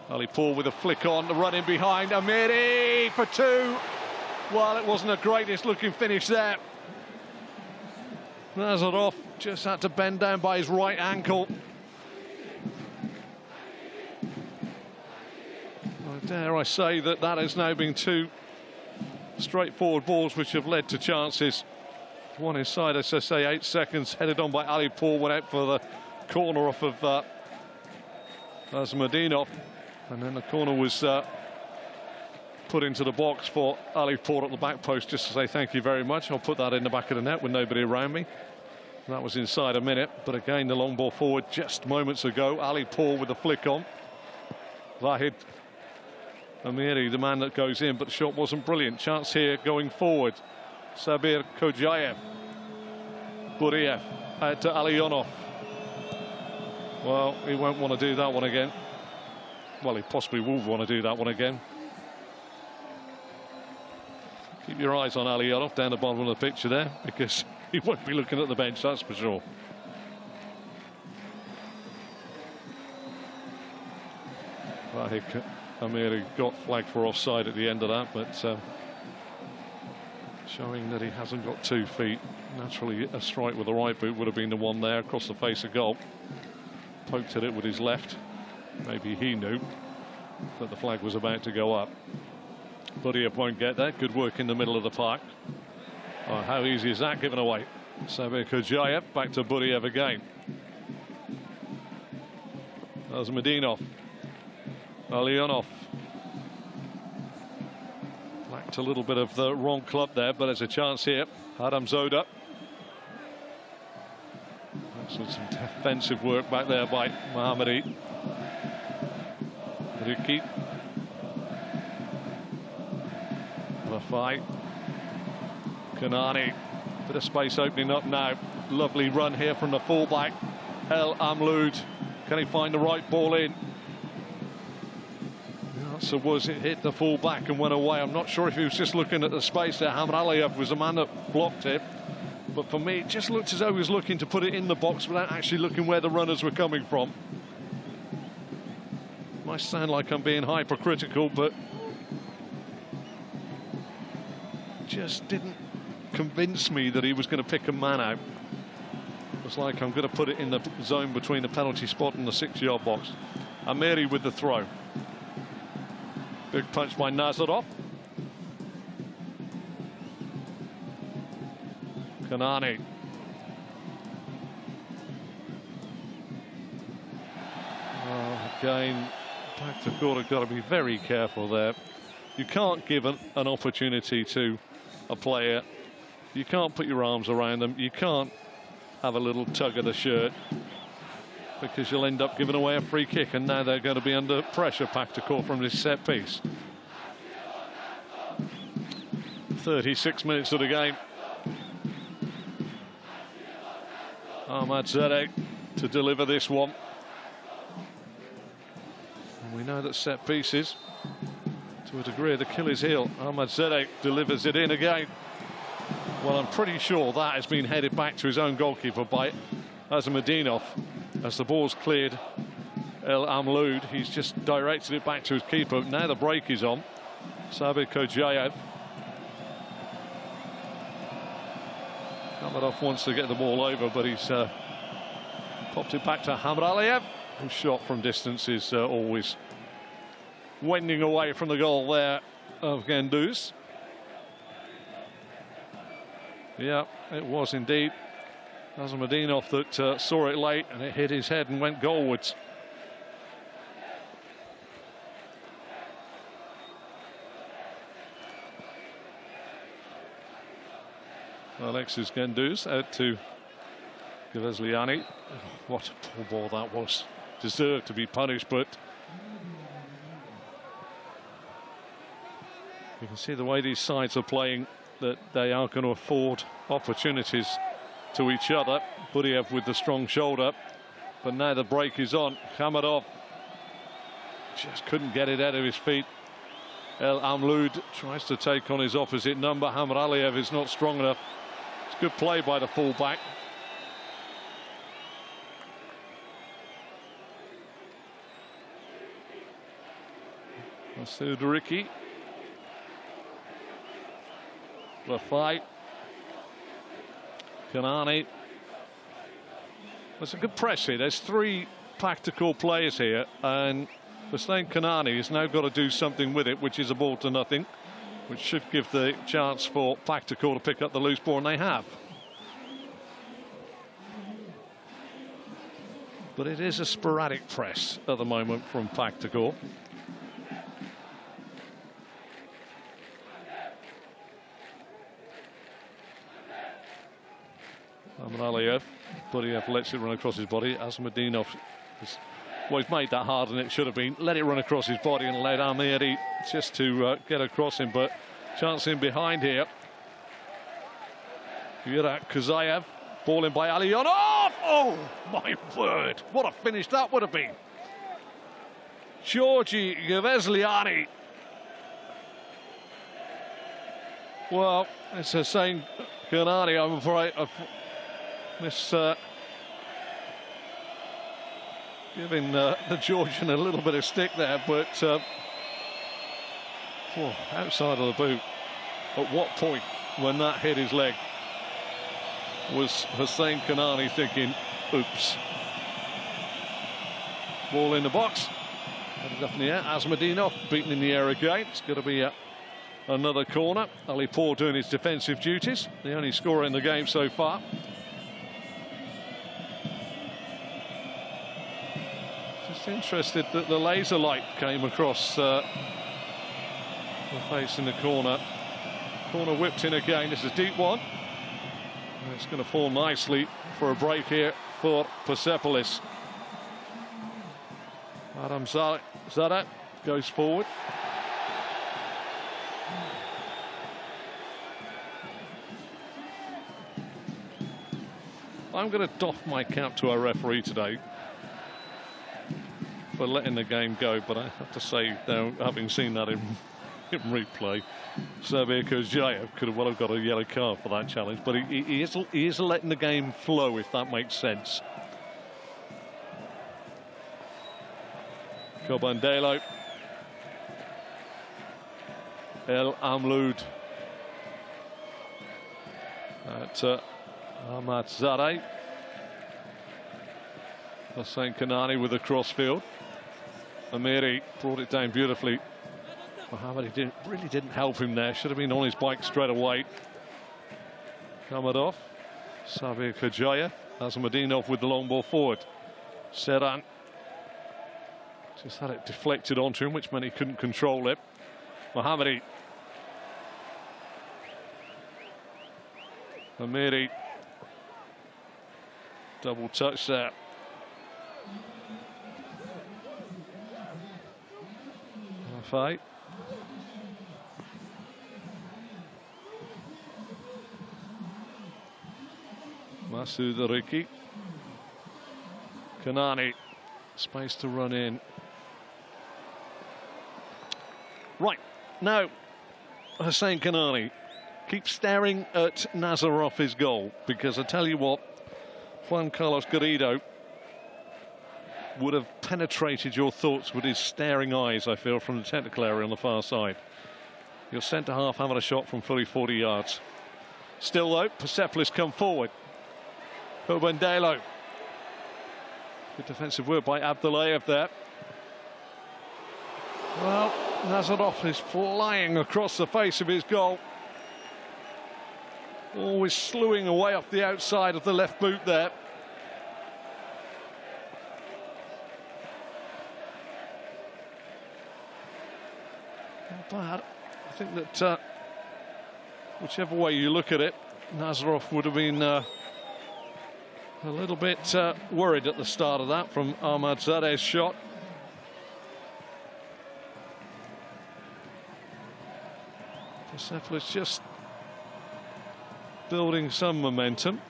Ali Paul with a flick on, the run in behind. Amiri for two. Well, it wasn't the greatest looking finish there. Nazarov just had to bend down by his right ankle. Well, dare I say that has now been two straightforward balls which have led to chances. One inside, as I say, 8 seconds, headed on by Ali Paul, went out for the corner off of Azmadinov, and then the corner was put into the box for Ali Paul at the back post, just to say thank you very much. I'll put that in the back of the net with nobody around me. That was inside a minute, but again the long ball forward just moments ago. Ali Paul with the flick on. Vahid Amiri, the man that goes in, but the shot wasn't brilliant. Chance here going forward. Sabir Kojayev. Buriev out to Alionov. Well, he won't want to do that one again. Well, he possibly will want to do that one again. Keep your eyes on Alionov down the bottom of the picture there, because he won't be looking at the bench, that's for sure. Amiri got flagged for offside at the end of that, but showing that he hasn't got 2 feet. Naturally, a strike with the right boot would have been the one there across the face of goal. Poked at it with his left. Maybe he knew that the flag was about to go up. Buriev won't get there. Good work in the middle of the park. Oh, how easy is that given away? Sabir Kojayev back to Buriev again. Azmadinov. Alionov. Lacked a little bit of the wrong club there, but there's a chance here. Adhamzoda. Some defensive work back there by Mohammadi. Riki. Rafai. Kanani. Bit of space opening up now. Lovely run here from the fullback. El Amloud. Can he find the right ball in? So was it hit the full back and went away? I'm not sure if he was just looking at the space there. Hamad Aliyev was the man that blocked it, but for me it just looked as though he was looking to put it in the box without actually looking where the runners were coming from. Might sound like I'm being hypercritical, but just didn't convince me that he was going to pick a man out. It was like, I'm going to put it in the zone between the penalty spot and the 6-yard box. Amiri with the throw. Big punch by Nazarov. Kanani. Oh, again, Pakhtakor have got to be very careful there. You can't give an opportunity to a player. You can't put your arms around them. You can't have a little tug of the shirt. because you'll end up giving away a free kick, and now they're going to be under pressure, Pakhtakor, from this set piece. 36 minutes of the game. Ahmad Zadeh to deliver this one. And we know that set pieces, to a degree, are the Achilles heel. Ahmad Zadeh delivers it in again. Well, I'm pretty sure that has been headed back to his own goalkeeper by Azamudinov. As the ball's cleared El Amloud, he's just directed it back to his keeper. Now the break is on. Sabir Kojayev. Kamadov wants to get the ball over, but he's popped it back to Hamraliev, whose shot from distance is always wending away from the goal there of Genduz. Yeah, it was indeed Azamudinov that saw it late, and it hit his head and went goalwards. Alexis Genduz out to Gavesliani. What a poor ball that was. Deserved to be punished, but you can see the way these sides are playing, that they are going to afford opportunities to each other. Buriev with the strong shoulder, but now the break is on. Khamadov just couldn't get it out of his feet. El Amloud tries to take on his opposite number. Hamraliev is not strong enough. It's good play by the fullback. Suduriki. Lafay. Kanani. That's a good press here. There's three Pakhtakor players here, and Hussein Kanani has now got to do something with it, which is a ball to nothing, which should give the chance for Pakhtakor to pick up the loose ball, and they have. But it is a sporadic press at the moment from Pakhtakor. Amraliev, Buriev lets it run across his body. Azamudinov, well, he's made that hard, and it should have been. Let it run across his body and let Amiri just to get across him, but chance in behind here. Yurak Kazayev, ball in by Alionov. Oh my word, what a finish that would have been. Georgi Gavesliani. Well, it's Hussein Kanani, I'm afraid. Giving the Georgian a little bit of stick there, but outside of the boot. At what point, when that hit his leg, was Hussein Kanani thinking, oops? Ball in the box, headed up in the air. Azamudinov beaten in the air again. It's going to be another corner. Ali Pour doing his defensive duties, the only scorer in the game so far. Interested that the laser light came across the face in the corner. Corner whipped in again. This is a deep one. And it's going to fall nicely for a break here for Persepolis. Adam Zadeh goes forward. I'm going to doff my cap to our referee today for letting the game go, but I have to say, now, having seen that in replay, Sabir Kojayev could have well have got a yellow card for that challenge, but he is letting the game flow, if that makes sense. Kobandelo. El Amloud. At Ahmad Zadeh. Hussein Kanani with the crossfield. Amiri brought it down beautifully. Mohamed really didn't help him there. Should have been on his bike straight away. Kamadov. Sabir Kojayev. Azamudinov with the long ball forward. Seran just had it deflected onto him, which meant he couldn't control it. Mohamed. Amiri. Double touch there. Fight. Masoud Ariki. Kanani. Space to run in. Right. Now, Hussein Kanani, keep staring at Nazarov's goal, because I tell you what, Juan Carlos Garrido would have penetrated your thoughts with his staring eyes, I feel, from the technical area on the far side. Your centre-half having a shot from fully 40 yards. Still, though, Persepolis come forward. Hubandelo. Good defensive work by Abdullayev there. Well, Nazarov is flying across the face of his goal. Always slewing away off the outside of the left boot there. Not bad. I think that whichever way you look at it, Nazarov would have been a little bit worried at the start of that from Ahmadzadeh's shot. Persepolis just building some momentum.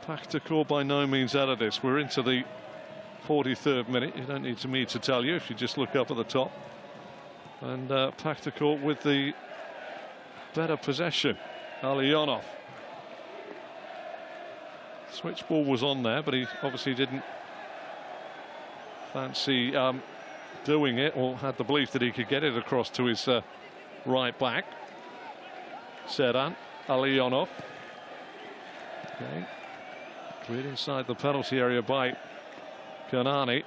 Pakhtakor by no means out of this. We're into the 43rd minute. You don't need me to tell you if you just look up at the top. And Pakhtakor with the better possession. Alionov. Switch ball was on there, but he obviously didn't fancy doing it, or had the belief that he could get it across to his right back. Seran Alionov. Okay. Cleared inside the penalty area by Kanani.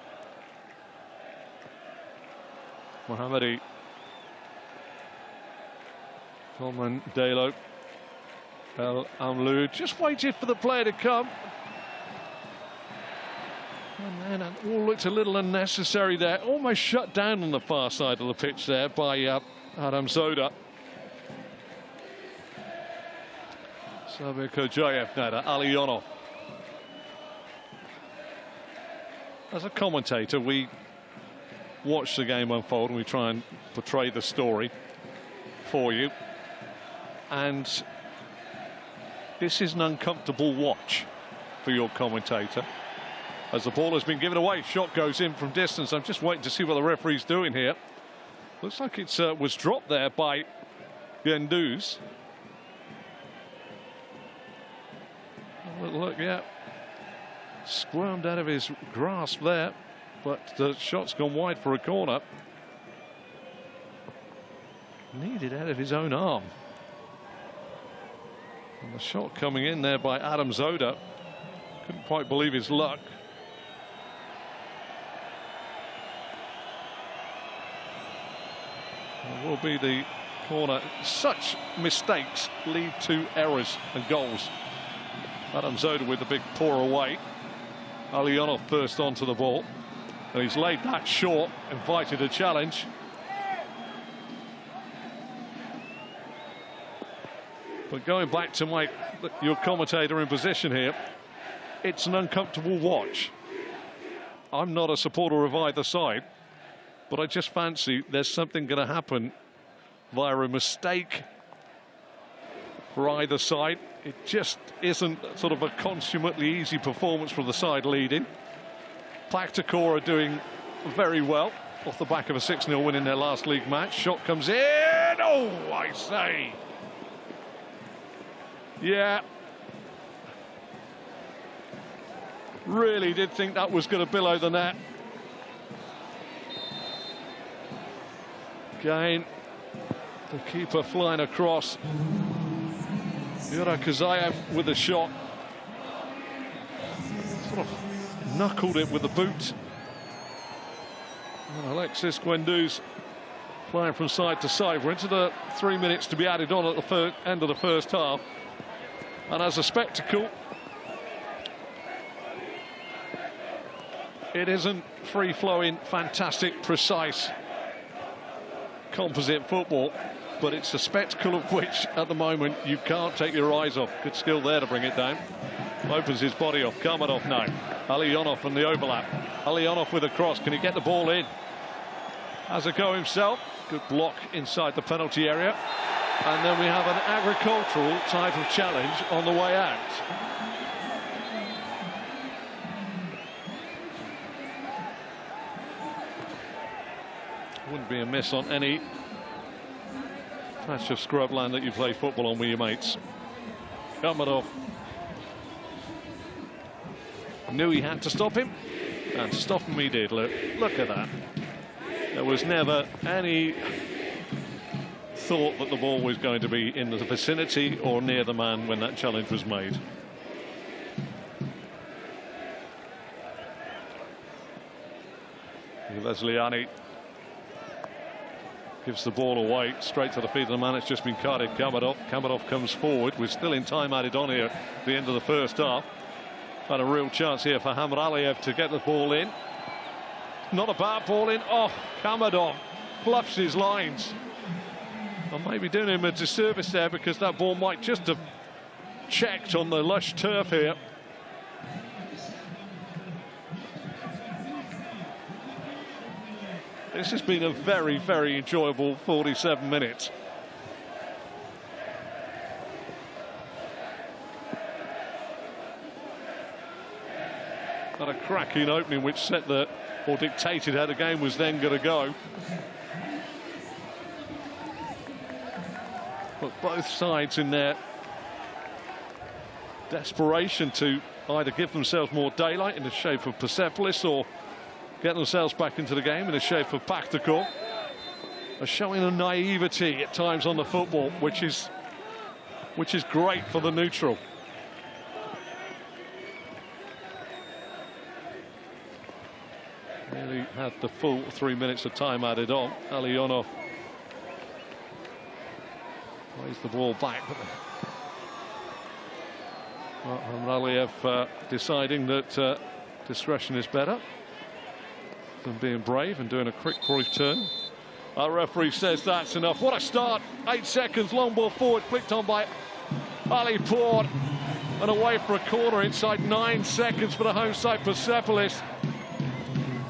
Mohammadi. Coleman Delo. El Amlou just waited for the player to come. And then it all looked a little unnecessary there. Almost shut down on the far side of the pitch there by Adam Zoda. Sabir Kojayev now to Alionov. As a commentator, we watch the game unfold and we try and portray the story for you. And this is an uncomfortable watch for your commentator. As the ball has been given away, shot goes in from distance. I'm just waiting to see what the referee's doing here. Looks like it was dropped there by Genduz. Look, yeah. Squirmed out of his grasp there, but the shot's gone wide for a corner. Needed out of his own arm. And the shot coming in there by Adam Zoda. Couldn't quite believe his luck. It will be the corner. Such mistakes lead to errors and goals. Adam Zoda with the big pour away. Alionov first onto the ball. And he's laid that short, invited a challenge. But going back to your commentator in position here, it's an uncomfortable watch. I'm not a supporter of either side, but I just fancy there's something going to happen via a mistake for either side. It just isn't sort of a consummately easy performance from the side leading. Pakhtakor are doing very well off the back of a 6-0 win in their last league match. Shot comes in. Oh, I say. Yeah. Really did think that was going to billow the net. Again, the keeper flying across. Yura Kazayev with a shot. Sort of knuckled it with the boot. And Alexis Guendouzi flying from side to side. We're into the 3 minutes to be added on at the end of the first half. And as a spectacle, it isn't free-flowing, fantastic, precise, composite football, but it's a spectacle of which, at the moment, you can't take your eyes off. Good skill there to bring it down Opens his body off. Kamadov now. Alionov on the overlap. Alionov with a cross. Can he get the ball in? Has a go himself. Good block inside the penalty area. And then we have an agricultural type of challenge on the way out. Wouldn't be a miss on any patch of scrubland that you play football on with your mates. Kamadov knew he had to stop him, and stop him he did. Look at that. There was never any thought that the ball was going to be in the vicinity or near the man when that challenge was made. Lesliani gives the ball away straight to the feet of the man. It's just been carded. Kamadov comes forward. We're still in time added on here at the end of the first half. Had a real chance here for Hamraliev to get the ball in. Not a bad ball in. Oh, Kamadov bluffs his lines. I may be doing him a disservice there, because that ball might just have checked on the lush turf here. This has been a very, very enjoyable 47 minutes. Had a cracking opening which set the, or dictated how the game was then going to go. But both sides in their desperation to either give themselves more daylight in the shape of Persepolis or get themselves back into the game in the shape of Pakhtakor are showing a naivety at times on the football, which is great for the neutral. Nearly had the full 3 minutes of time added on. Alionov plays the ball back. Hamraliev deciding that discretion is better than being brave and doing a quick Cruyff turn. Our referee says that's enough. What a start. 8 seconds, long ball forward, flicked on by Ali Port, and away for a corner inside 9 seconds for the home side Persepolis.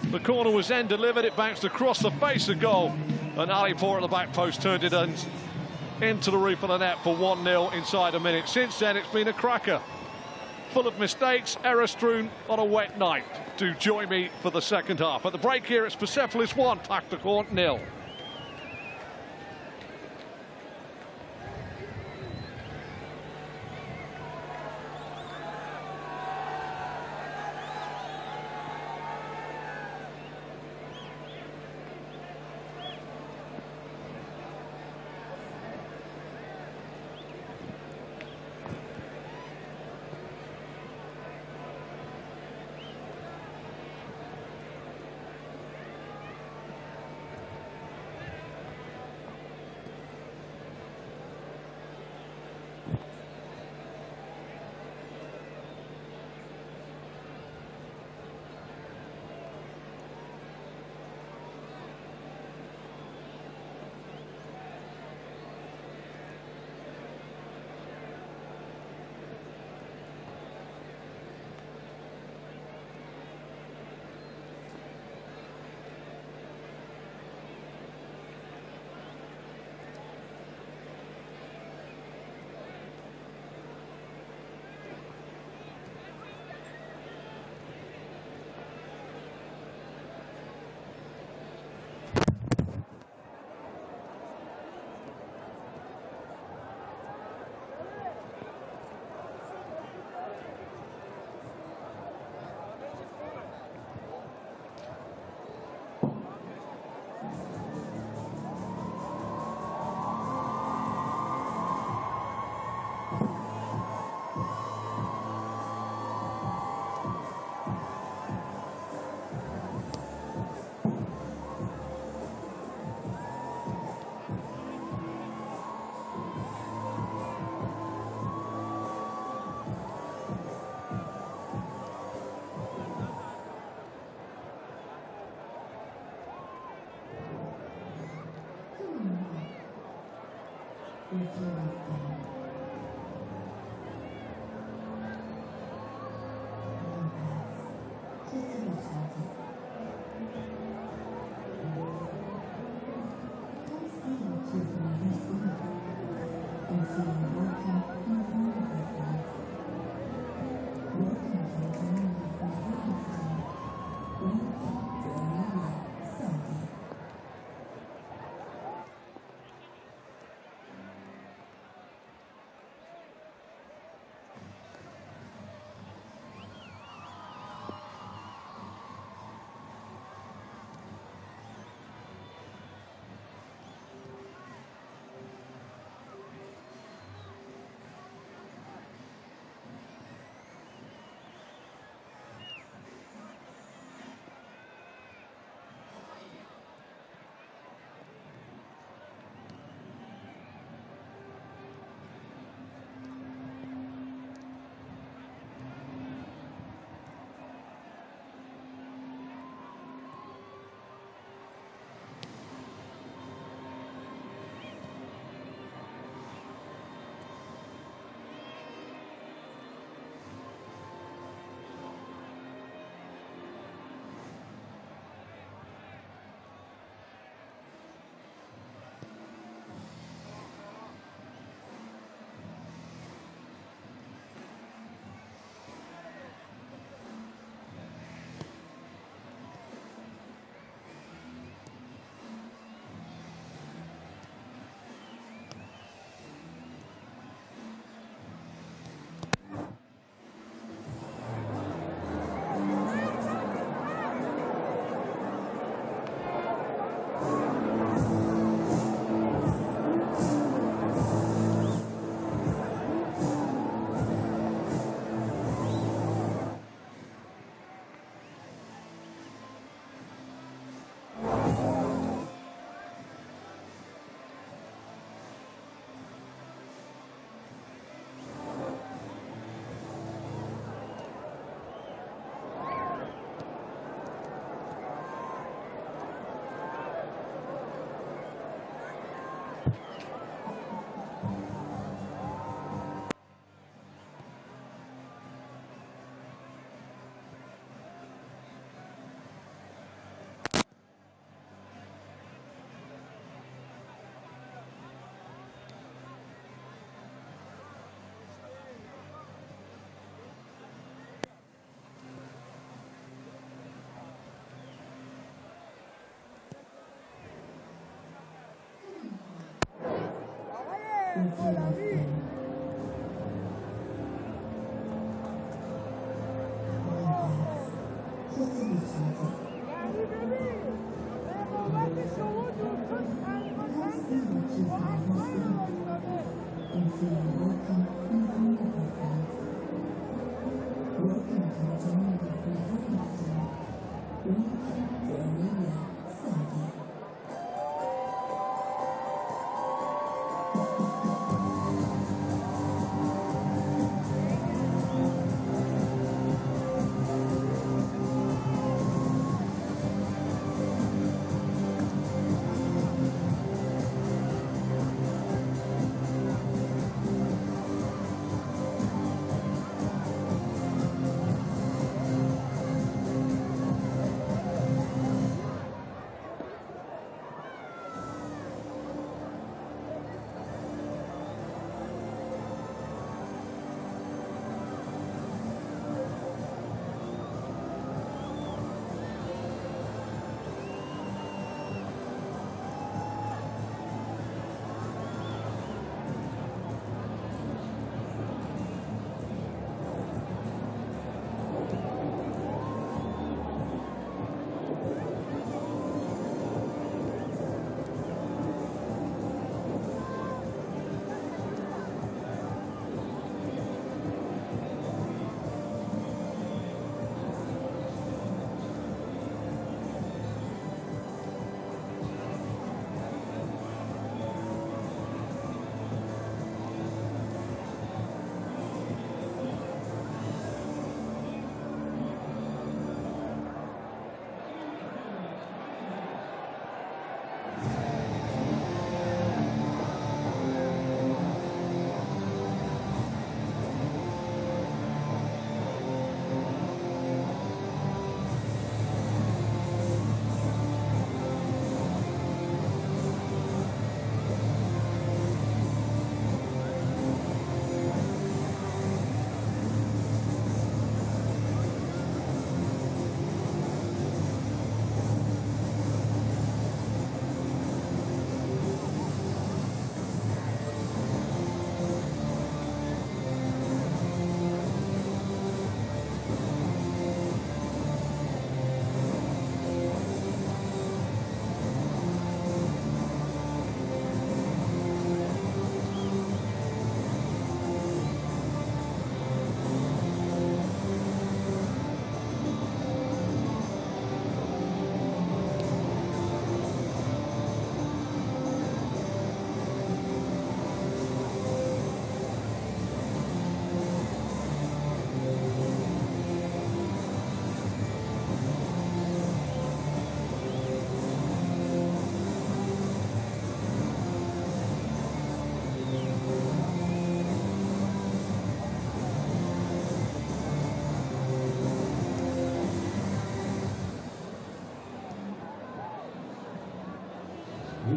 The corner was then delivered. It bounced across the face of goal, and Ali Port at the back post turned it into the roof of the net for 1-0 inside a minute. Since then, it's been a cracker, full of mistakes, error strewn on a wet night. Do join me for the second half. At the break here, it's Persepolis 1, Pakhtakor 0. The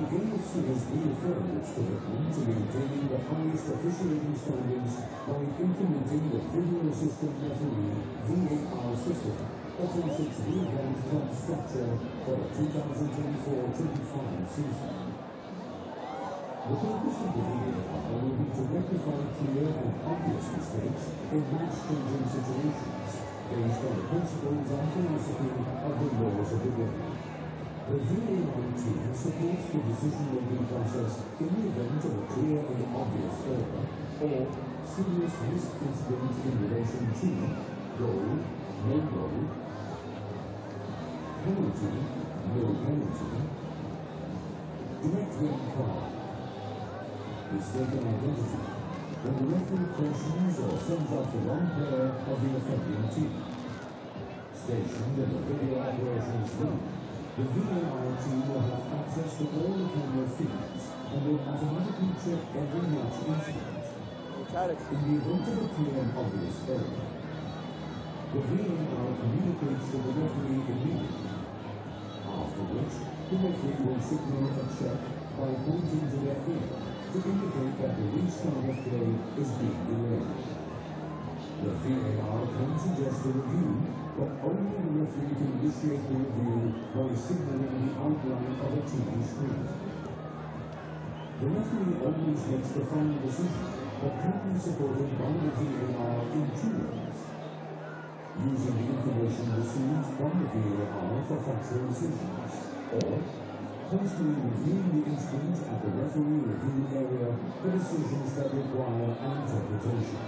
AFC has reaffirmed its commitment to maintaining the highest officiating standards by implementing the video assistant referee VAR system that is its revamped club structure for the 2024-25 season. The purpose of the VAR will be to rectify clear and obvious mistakes in match-changing situations based on the principles and philosophy of the laws of the game. The VAR team supports the decision-making process in the event of a clear and obvious error or serious risk incident in relation to goal, no goal, penalty, no penalty, direct red card, mistaken identity, when the referee cautions or sends off the wrong player of the offending team. Stationed in the video operations room, the VAR team will have access to all the camera feeds and will automatically check every match incident. In the event of a clear and obvious error, the VAR communicates with the referee immediately, after which the referee will signal a check by pointing to their ear to indicate that the restart of play is being delayed. The VAR can suggest a review, but only the referee can initiate the review by signaling the outline of a TV screen. The referee always makes the final decision, but can be supported by the VAR in two ways: using the information received from the VAR for factual decisions, or personally reviewing the instance at the referee review area for decisions that require an interpretation.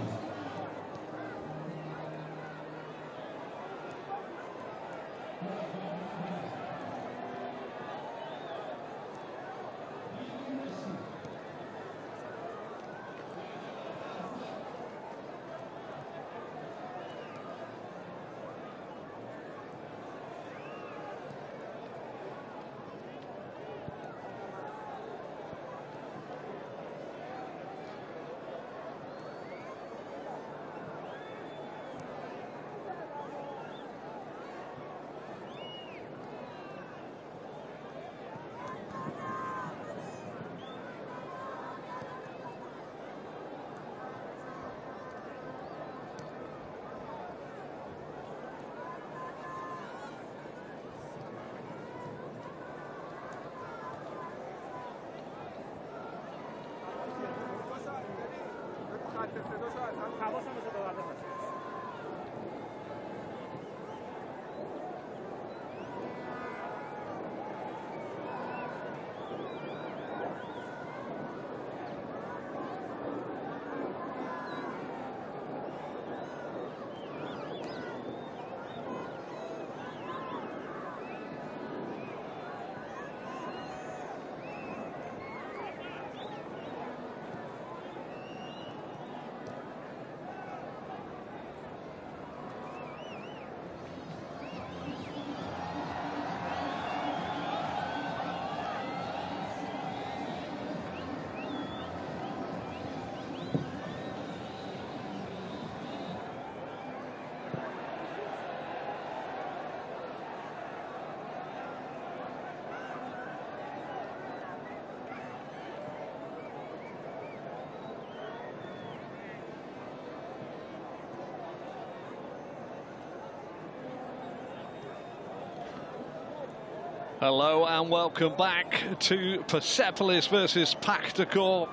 Hello and welcome back to Persepolis versus Pakhtakor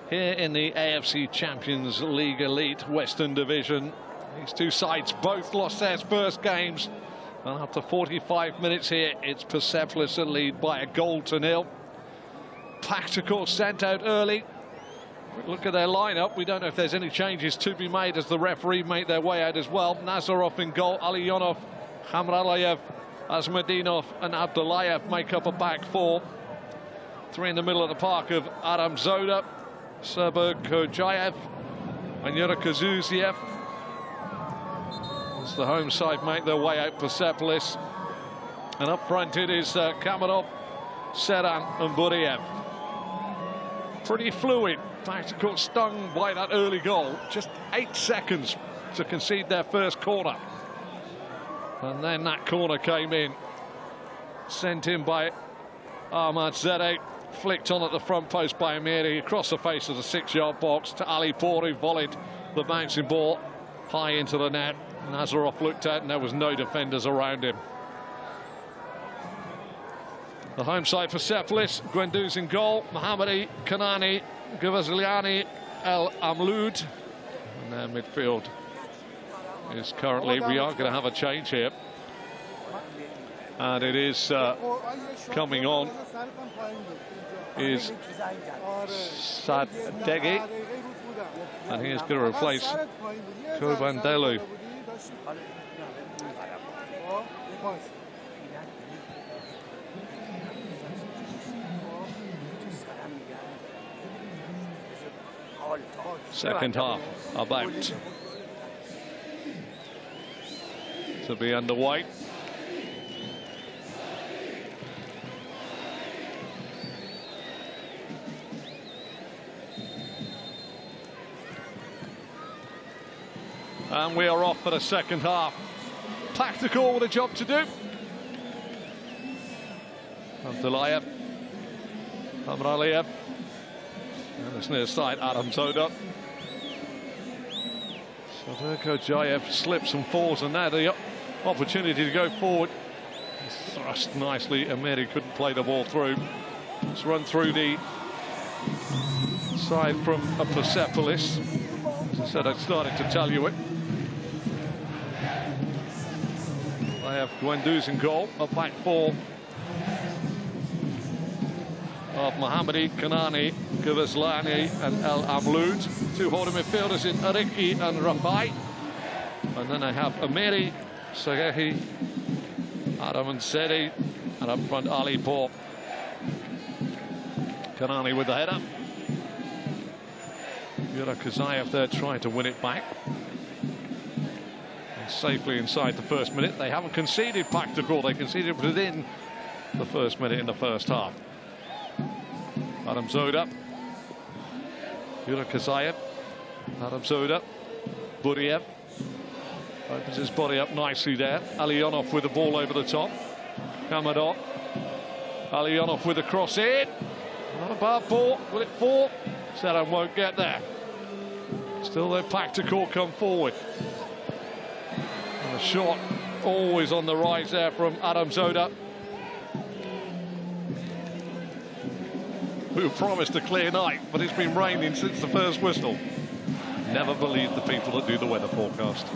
here in the AFC Champions League Elite Western Division. These two sides both lost their first games, and after 45 minutes here, it's Persepolis that lead by a goal to nil. Pakhtakor sent out early. Look at their lineup. We don't know if there's any changes to be made as the referee make their way out as well. Nazarov in goal, Aliyonov, Hamralayev, Azmadinov and Abdullayev make up a back four. Three in the middle of the park of Aramzoda, Serberkojayev and Yurakazuziev. As the home side make their way out Persepolis. And up front it is Kamarov, Seran and Buriev. Pretty fluid. Pakhtakor stung by that early goal. Just 8 seconds to concede their first corner. And then that corner came in. Sent in by Ahmad Zede. Flicked on at the front post by Amiri. Across the face of the 6-yard box to Ali Pour, who volleyed the bouncing ball high into the net. Nazarov looked at and there was no defenders around him. The home side for Persepolis. Guendouzi in goal. Mohammadi, Kanani, Gavazliani, El Amloud. And their midfield is currently, we are going to have a change here. And it is coming on is Sadeghi. And he is going to replace Kobandelu. Second half about to be underway. And we are off for the second half. Pakhtakor with a job to do. Abdullayev, Amraliev, and it's near side Adam Zoda. Jayev slips and falls, and now the opportunity to go forward. It's thrust nicely. Amiri couldn't play the ball through. It's run through the side from Persepolis. As I said, I started to tell you it. They have Gwendouz in goal, a back four of Mohammadi, Kanani, Gavaslani and El Amloud. Two holding midfielders in Ariki and Rafai. And then I have Amiri, Sagehi, Adam and Sedi, and up front Ali Paul. Kanani with the header. Yura Kazayev there trying to win it back. And safely inside the first minute. They haven't conceded Pakhtakor. They conceded within the first minute in the first half. Adam Zoda, Yura Kazayev, Adam Zoda, Buriev opens his body up nicely there. Alionov with the ball over the top. Kamadov, Alionov with the cross in. Not a bad ball. Will it fall? Sedan won't get there. Still though, Pakhtakor come forward. And a shot always on the rise there from Adam Zoda, who promised a clear night, but it's been raining since the first whistle. Never believe the people that do the weather forecast.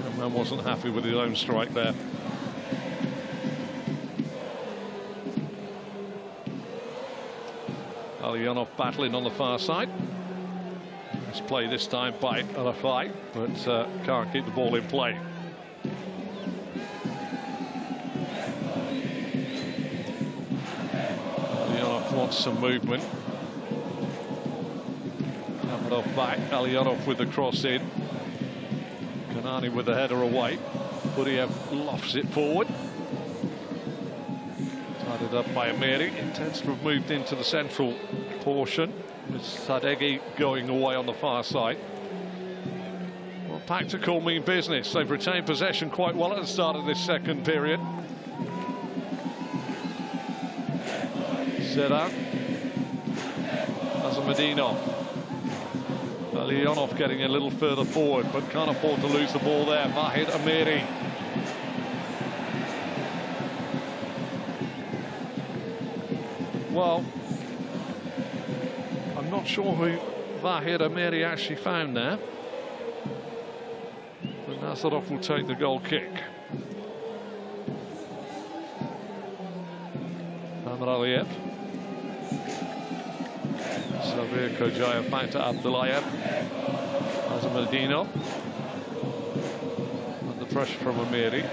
The man wasn't happy with his own strike there. Alionov battling on the far side. It's play this time by Rafai, but can't keep the ball in play. Alionov wants some movement. Kamadov back, Alionov with the cross in. Kanani with the header away. Buriev lofts it forward. Tied up by Amiri. Intends to have moved into the central portion, with Sadeghi going away on the far side. Well, Pakhtakor mean business. They've retained possession quite well at the start of this second period. Sedan, Azamadinov, Alionov getting a little further forward, but can't afford to lose the ball there. Vahid Amiri. Well, I'm not sure who Vahid Amiri actually found there. But Nazarov will take the goal kick. Amraliev. Sabir Kojayev back to Abdullayev. Azamadinov. Under pressure from Amiri.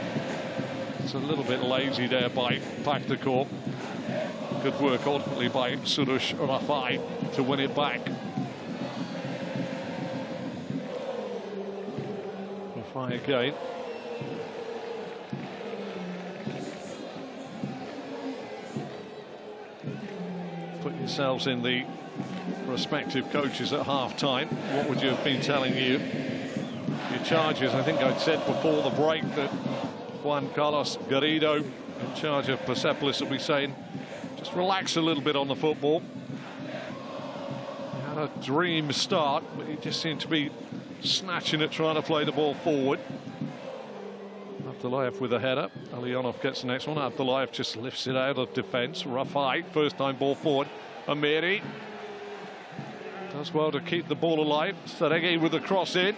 It's a little bit lazy there by Pakhtakor. Good work ultimately by Surush Rafai to win it back. Rafai again. Put yourselves in the respective coaches at half-time. What would you have been telling your charges? I think I'd said before the break that Juan Carlos Garrido, in charge of Persepolis, will be saying, just relax a little bit on the football. He had a dream start, but he just seemed to be snatching it, trying to play the ball forward. Abdullayev with a header. Alionov gets the next one. Abdullayev just lifts it out of defence. Rafai, first time ball forward. Amiri does well to keep the ball alive. Saregi with the cross in.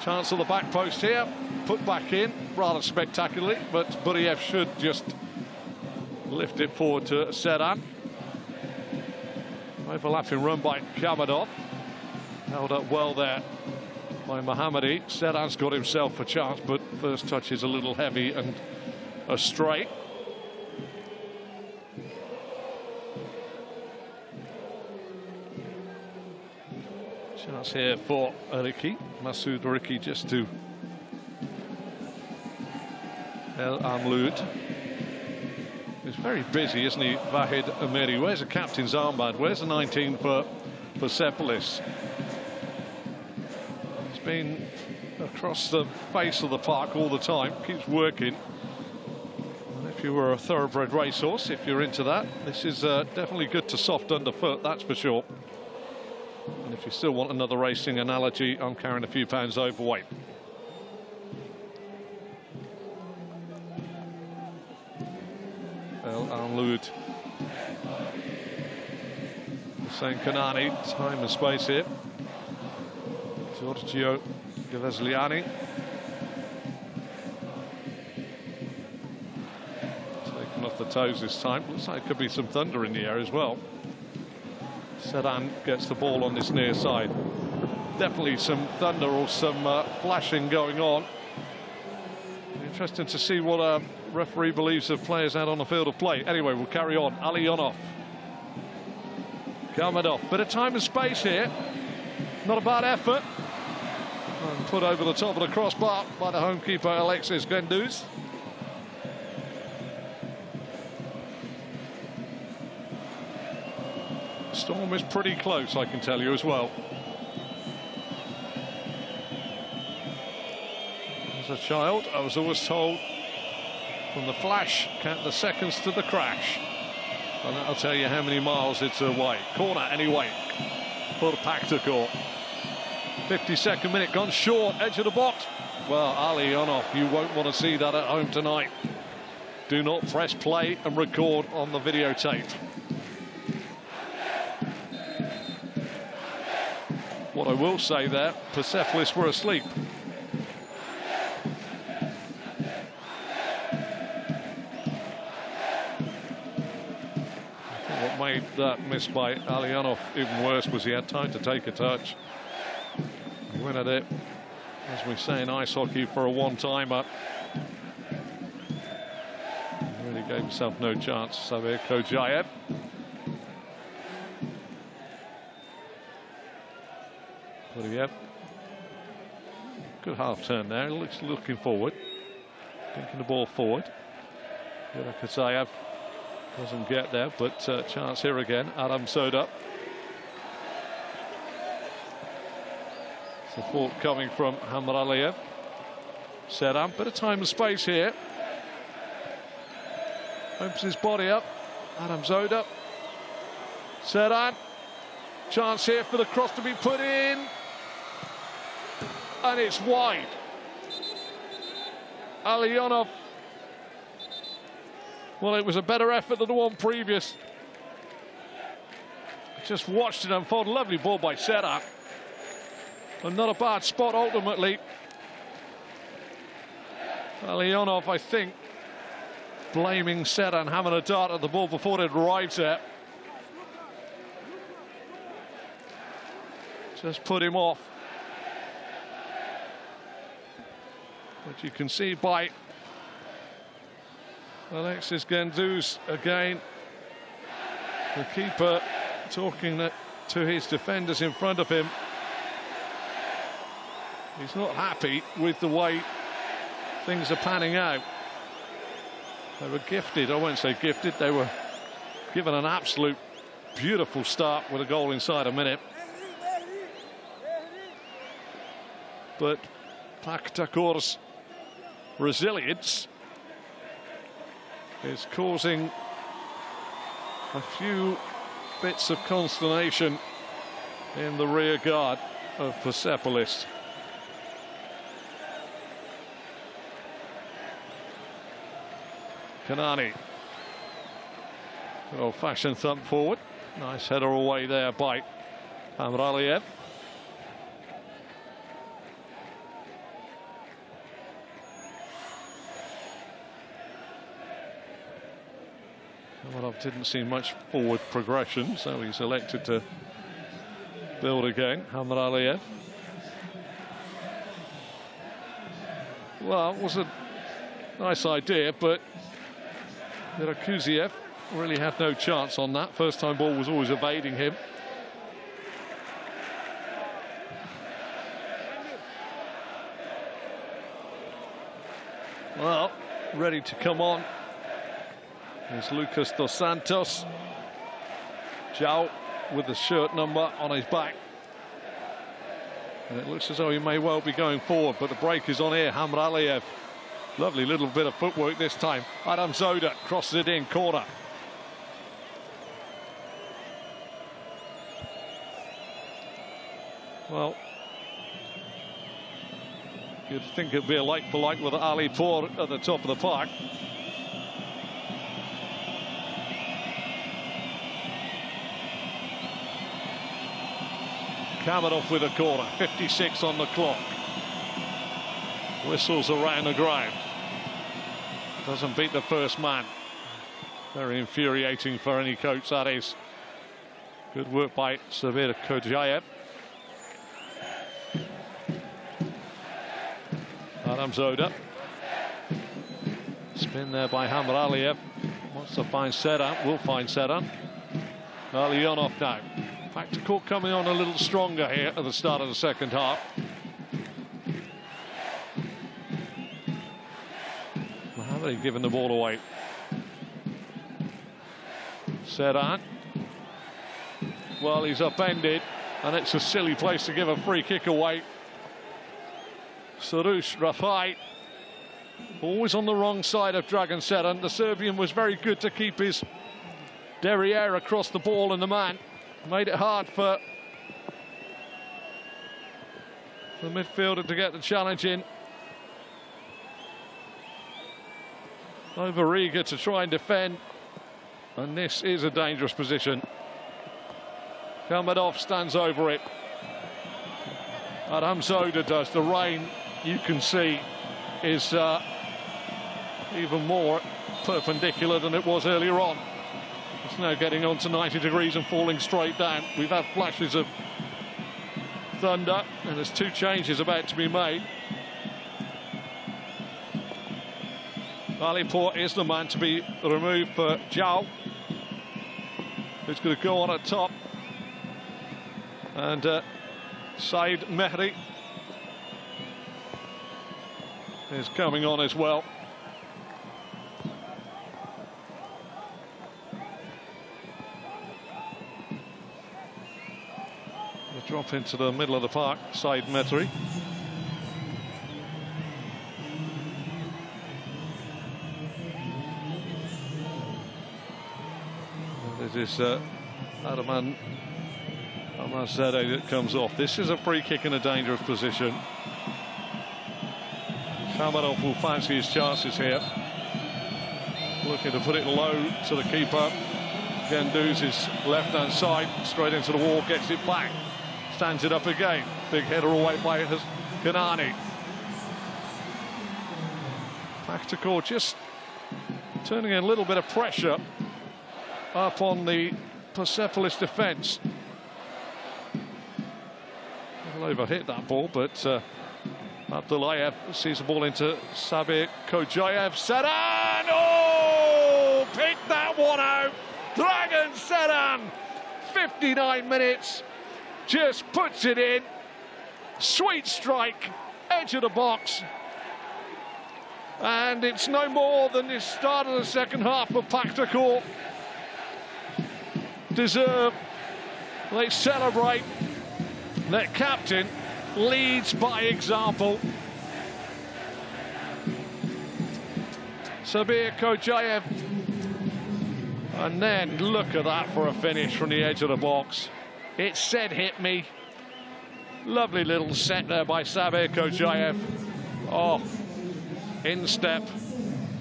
Chance of the back post here. Put back in rather spectacularly, but Buriev should just lift it forward to Sedan. Overlapping run by Kamadov. Held up well there by Mohammadi. Sedan's got himself a chance, but first touch is a little heavy and astray. Chance here for Ariki. Masoud Ariki just to El Amloud. He's very busy, isn't he, Vahid Amiri? Where's the captain's armband? Where's the 19 for Persepolis? He's been across the face of the park all the time, keeps working. And if you were a thoroughbred racehorse, if you're into that, this is definitely good to soft underfoot, that's for sure. And if you still want another racing analogy, I'm carrying a few pounds overweight. El Al-Lud. Hussein Kanani, time and space here. Giorgio Gavesliani. Taken off the toes this time. Looks like there could be some thunder in the air as well. Sedan gets the ball on this near side. Definitely some thunder or some flashing going on. Interesting to see what a referee believes the players out on the field of play. Anyway, we'll carry on. Alionov. Kamadov. Bit of time and space here. Not a bad effort. And put over the top of the crossbar by the home keeper, Alexis Genduz. Storm is pretty close, I can tell you as well. As a child, I was always told, from the flash, count the seconds to the crash. And that'll tell you how many miles it's away. Corner anyway for Pakhtakor. 52nd minute, gone short, edge of the box. Well, Alionov, you won't want to see that at home tonight. Do not press play and record on the videotape. What I will say there, Persepolis were asleep. What made that miss by Alionov even worse was he had time to take a touch. He went at it, as we say in ice hockey, for a one-timer. Really gave himself no chance. Sabir Kojayev. Good half turn there. Looking forward, dinking the ball forward. Kasayev doesn't get there, but chance here again. Adam Soda. Support coming from Hamad Aliyev. Sedan, bit of time and space here. Opens his body up. Adam Zoda. Sedan. Chance here for the cross to be put in. And it's wide. Alionov. Well, it was a better effort than the one previous. Just watched it unfold. Lovely ball by Sedan. And not a bad spot ultimately. Alionov, I think, blaming Sedan, having a dart at the ball before it arrives there. Just put him off. But you can see by Alexis Genduz again, the keeper talking to his defenders in front of him. He's not happy with the way things are panning out. They were gifted, I won't say gifted, they were given an absolute beautiful start with a goal inside a minute. But Pakhtakor's resilience is causing a few bits of consternation in the rear guard of Persepolis. Kanani. Good old-fashioned thump forward. Nice header away there by Hamad Aliyev. Kamarov didn't see much forward progression, so he's elected to build again. Hamad Aliyev. Well, it was a nice idea, but Kuziev really had no chance on that. First time ball was always evading him. Well, ready to come on There's Lucas dos Santos. João with the shirt number on his back. And it looks as though he may well be going forward, but the break is on here. Hamr Aliyev. Lovely little bit of footwork this time. Adam Zoda crosses it in, corner. Well, you'd think it'd be a like for like with Ali Pour at the top of the park. Kamadov with a corner, 56 on the clock. Whistles around the ground. Doesn't beat the first man. Very infuriating for any coach, that is. Good work by Sabir Kojayev. Adam Zoda. Spin there by Hamr Aliyev. Wants to find Sedan, will find Sedan. Leonov now. Pakhtakor coming on a little stronger here at the start of the second half. Mohamed giving the ball away. Sedan. Well, he's upended, and it's a silly place to give a free kick away. Soroush Rafai, always on the wrong side of Dragan Sedan. The Serbian was very good to keep his derriere across the ball, and the man made it hard for the midfielder to get the challenge in. Over eager to try and defend, and this is a dangerous position. Kamadov stands over it. Adam Zoda does. The rain, you can see, is even more perpendicular than it was earlier on. It's now getting on to 90 degrees and falling straight down. We've had flashes of thunder, and there's two changes about to be made. Ali Pour is the man to be removed for João, who's going to go on at top. And Said Mehri is coming on as well. The drop into the middle of the park, Said Mehri. This is Adaman Zede that comes off. This is a free kick in a dangerous position. Kamadov will fancy his chances here. Looking to put it low to the keeper. Genduz is left-hand side, straight into the wall, gets it back. Stands it up again. Big header away by Kanani. Pakhtakor just turning a little bit of pressure up on the Persepolis defence. He'll overhit that ball, but Abdullayev sees the ball into Sabir Kojayev. Sedan! Oh! Picked that one out! Dragan Sedan! 59 minutes. Just puts it in. Sweet strike. Edge of the box. And it's no more than the start of the second half for Pakhtakor. Deserve. They celebrate. Their captain leads by example. Sabir Kojayev. And then look at that for a finish from the edge of the box. It said hit me. Lovely little set there by Sabir Kojayev. Oh, instep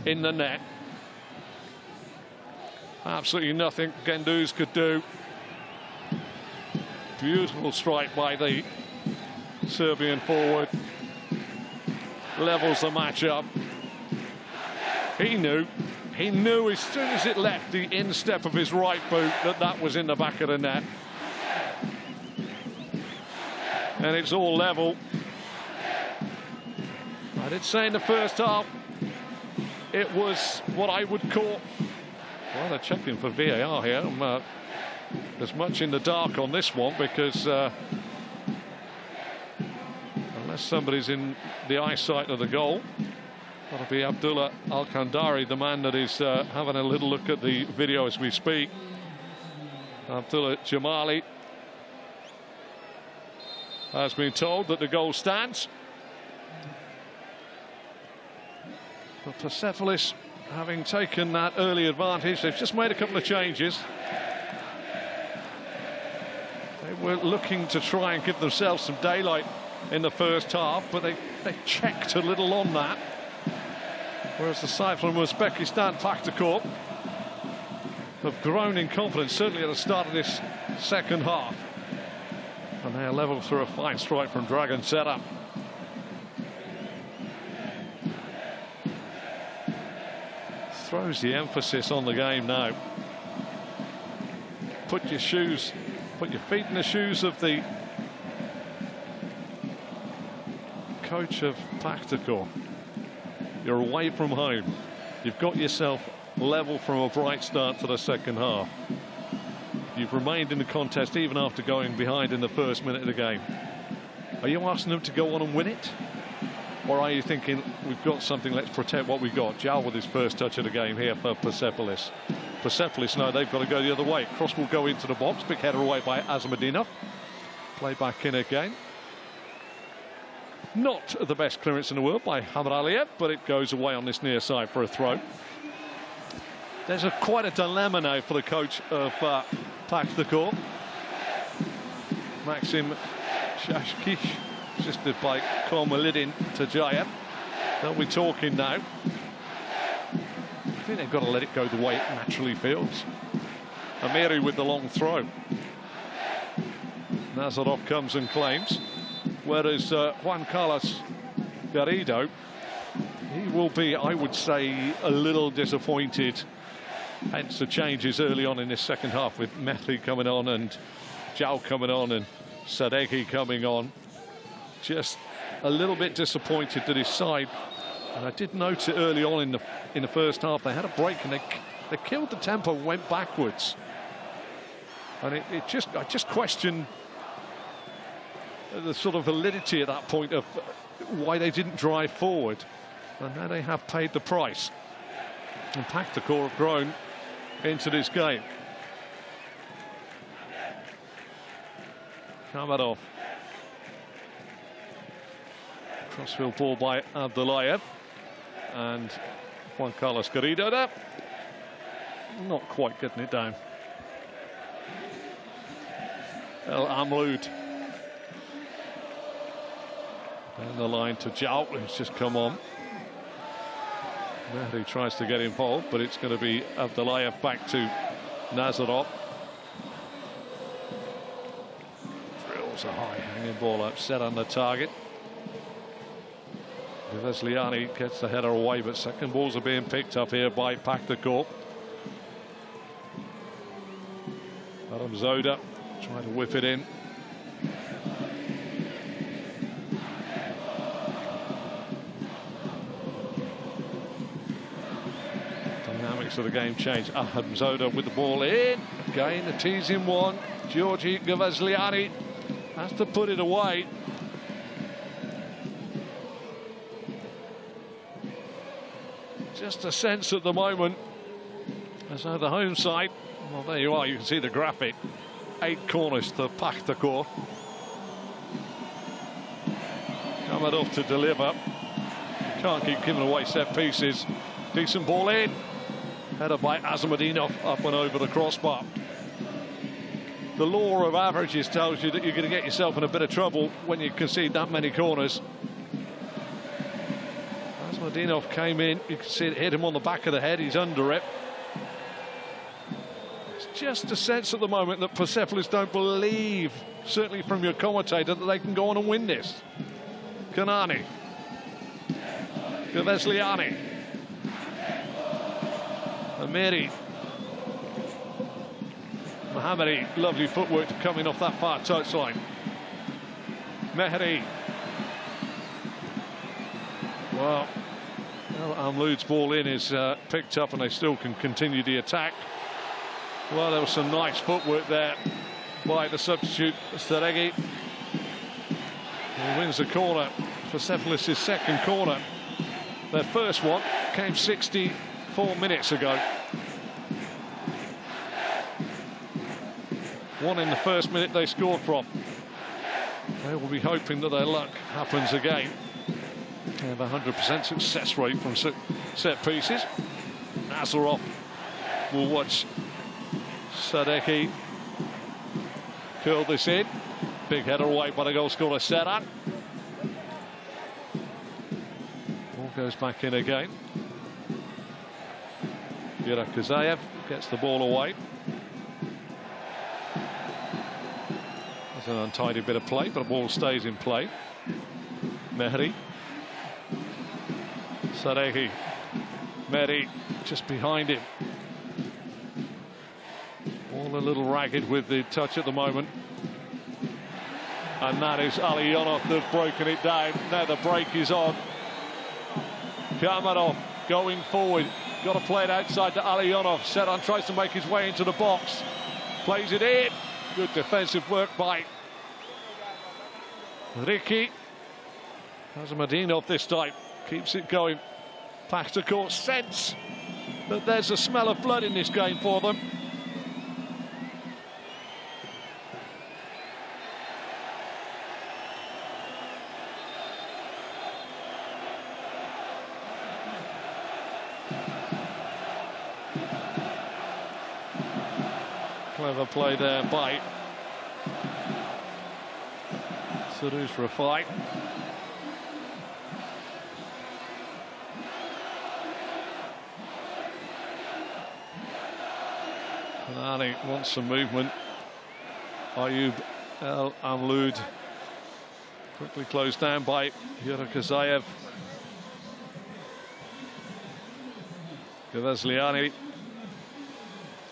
in the net. Absolutely nothing Genduz could do. Beautiful strike by the Serbian forward. Levels the match up. He knew as soon as it left the instep of his right boot that was in the back of the net. And it's all level. I did say in the first half it was what I would call, well, they're checking for VAR here. I'm as much in the dark on this one because unless somebody's in the eyesight of the goal, That'll be Abdullah Al-Kandari, the man that is having a little look at the video as we speak. Abdullah Jamali has been told that the goal stands. But Persepolis, having taken that early advantage, they've just made a couple of changes. They were looking to try and give themselves some daylight in the first half, but they checked a little on that. Whereas the side from Uzbekistan, Pakhtakor, have grown in confidence, certainly at the start of this second half. And they are level through a fine strike from Dragan Setup. Throws the emphasis on the game now. Put your feet in the shoes of the coach of Pakhtakor. You're away from home. You've got yourself level from a bright start to the second half. You've remained in the contest even after going behind in the first minute of the game. Are you asking them to go on and win it? Or are you thinking, we've got something, let's protect what we've got? Jal with his first touch of the game here for Persepolis. Persepolis, no, they've got to go the other way. Cross will go into the box. Big header away by Azmadinov. Play back in again. Not the best clearance in the world by Hamad Aliyev, but it goes away on this near side for a throw. There's quite a dilemma now for the coach of Pakhtakor. Maxim Shashkish, assisted by Kormalidin Tajayev. They'll be talking now. I think they've got to let it go the way it naturally feels. Amiri with the long throw. Nazarov comes and claims. Whereas Juan Carlos Garrido, he will be, I would say, a little disappointed. Hence the changes early on in this second half, with Mehri coming on and Jal coming on and Sadeghi coming on. Just a little bit disappointed that his side, and I did note it early on in the first half, they had a break and they killed the tempo and went backwards. And I just question the sort of validity at that point of why they didn't drive forward. And now they have paid the price. And Pakhtakor have grown into this game. Kamadov. Crossfield ball by Abdullayev. And Juan Carlos Garrido there. Not quite getting it down. El Amloud. Down the line to Jal, who's just come on. Mehri tries to get involved, but it's going to be Abdullayev back to Nazarov. Drills a high hanging ball up, set on the target. Vesliani gets the header away, but second balls are being picked up here by Pakhtakor. Adam Zoda trying to whip it in. Of the game change. Adam Zoda with the ball in. Again, a teasing one. Georgi Gavazliani has to put it away. Just a sense at the moment as though the home side, well, there you are, you can see the graphic. 8 corners to Pakhtakor. Coming off to deliver. You can't keep giving away set pieces. Decent ball in. Header by Azmadinov up and over the crossbar. The law of averages tells you that you're going to get yourself in a bit of trouble when you concede that many corners. Azmadinov came in, you can see it hit him on the back of the head, he's under it. It's just a sense at the moment that Persepolis don't believe, certainly from your commentator, that they can go on and win this. Kanani. Gavesliani. Amiri. Mohammadi, lovely footwork to come in off that far touchline. Mehri. Well, Amloud's ball in is picked up and they still can continue the attack. Well, there was some nice footwork there by the substitute, Sadeghi. He wins the corner. Persepolis' second corner. Their first one came 64 minutes ago. One in the first minute they scored from. They will be hoping that their luck happens again. They have a 100% success rate from set pieces. Nazarov will watch Sadeki curl this in. Big header away by the goal scorer Serat. Ball goes back in again. Yurakazayev gets the ball away. It's an untidy bit of play, but the ball stays in play. Mehri. Sadeki. Mehri just behind him. All a little ragged with the touch at the moment. And that is Alionov that's broken it down. Now the break is on. Kamarov going forward. Got to play it outside to Alionov. Seran tries to make his way into the box. Plays it in. Good defensive work by Ricky. Kazimedinov this time. Keeps it going. Pakhtakor sense that there's a smell of blood in this game for them. Clever play there by Sarus for a fight. Kanani wants some movement. Ayub El Amloud quickly closed down by Yurakazayev. Gavazliani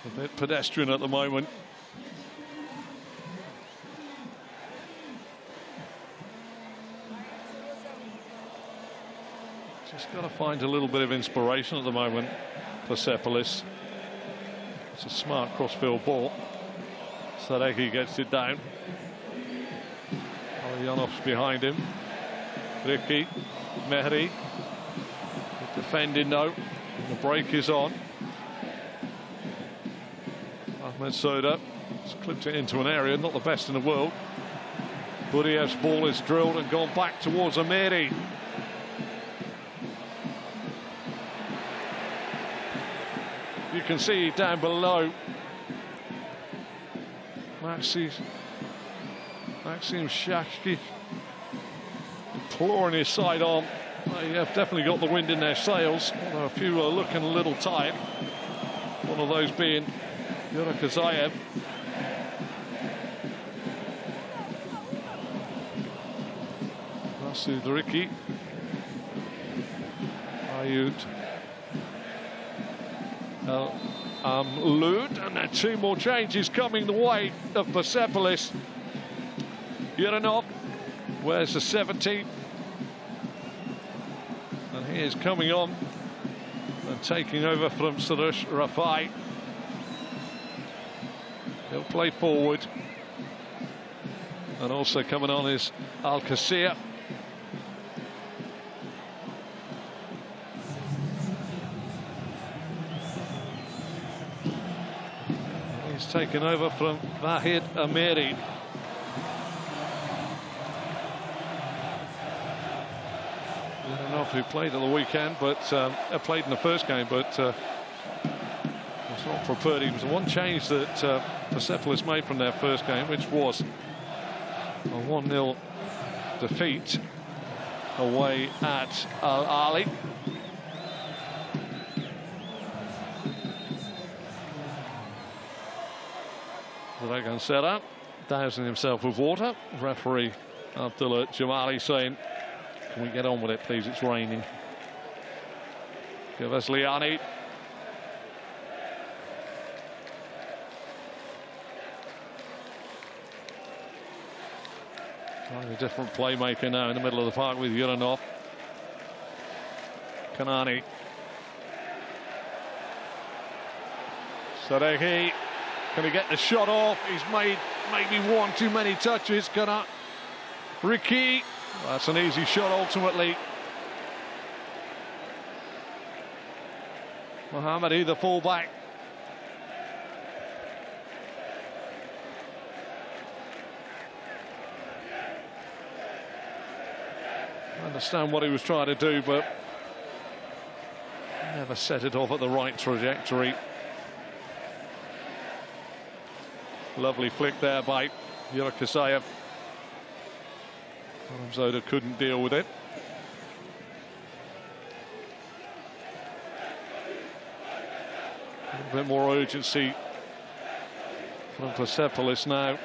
a bit pedestrian at the moment. Just got to find a little bit of inspiration at the moment. Persepolis. It's a smart crossfield ball. Sadeki gets it down. Alionov's behind him. Ricky, Mehri. Defending now. The break is on. Ahmed Soda has clipped it into an area, not the best in the world. Budiev's ball is drilled and gone back towards Amiri. You can see down below Maxim Shashki clawing his side on. They have definitely got the wind in their sails, although a few are looking a little tired. One of those being Yurakazayev. Rasu Ricky. Ayut. Amloud, and then two more changes coming the way of Persepolis. Uranov wears the 17, and he is coming on and taking over from Sarush Rafai. He'll play forward, and also coming on is Al Qasir. Taken over from Vahid Amiri. I don't know if he played at the weekend, but played in the first game, but was not prepared. He was the one change that Persepolis made from their first game, which was a 1-0 defeat away at Al Ali. Dragan Serra dousing himself with water. Referee Abdullah Jamali saying, can we get on with it, please? It's raining. Gavazliani. Trying a different playmaker now in the middle of the park with Uranov. Kanani. Sadeki. Can he get the shot off? He's made maybe one too many touches. Ricky. That's an easy shot ultimately. Mohammadi, the fullback. I understand what he was trying to do, but never set it off at the right trajectory. Lovely flick there by Yurkasayev. Zoda couldn't deal with it. A little bit more urgency from Persepolis now.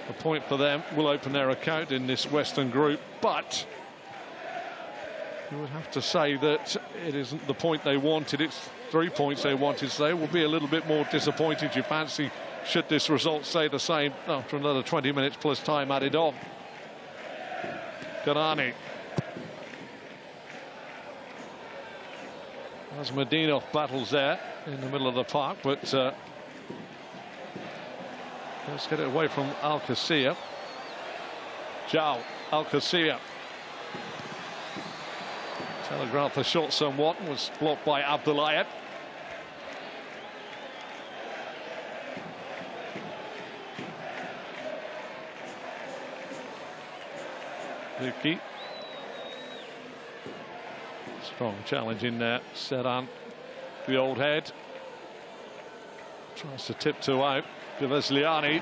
A point for them will open their account in this Western group, but you would have to say that it isn't the point they wanted. It's 3 points they wanted, so they will be a little bit more disappointed, you fancy, should this result stay the same after another 20 minutes plus time added on. Kanani. Asmedinov battles there in the middle of the park, but let's get it away from Al-Qasir. Zhao, Al-Qasir. Telegraphed the shot somewhat, was blocked by Abdullayev. Vicky. Strong challenge in there. Sedan, the old head. Tries to tiptoe out. Gavesliani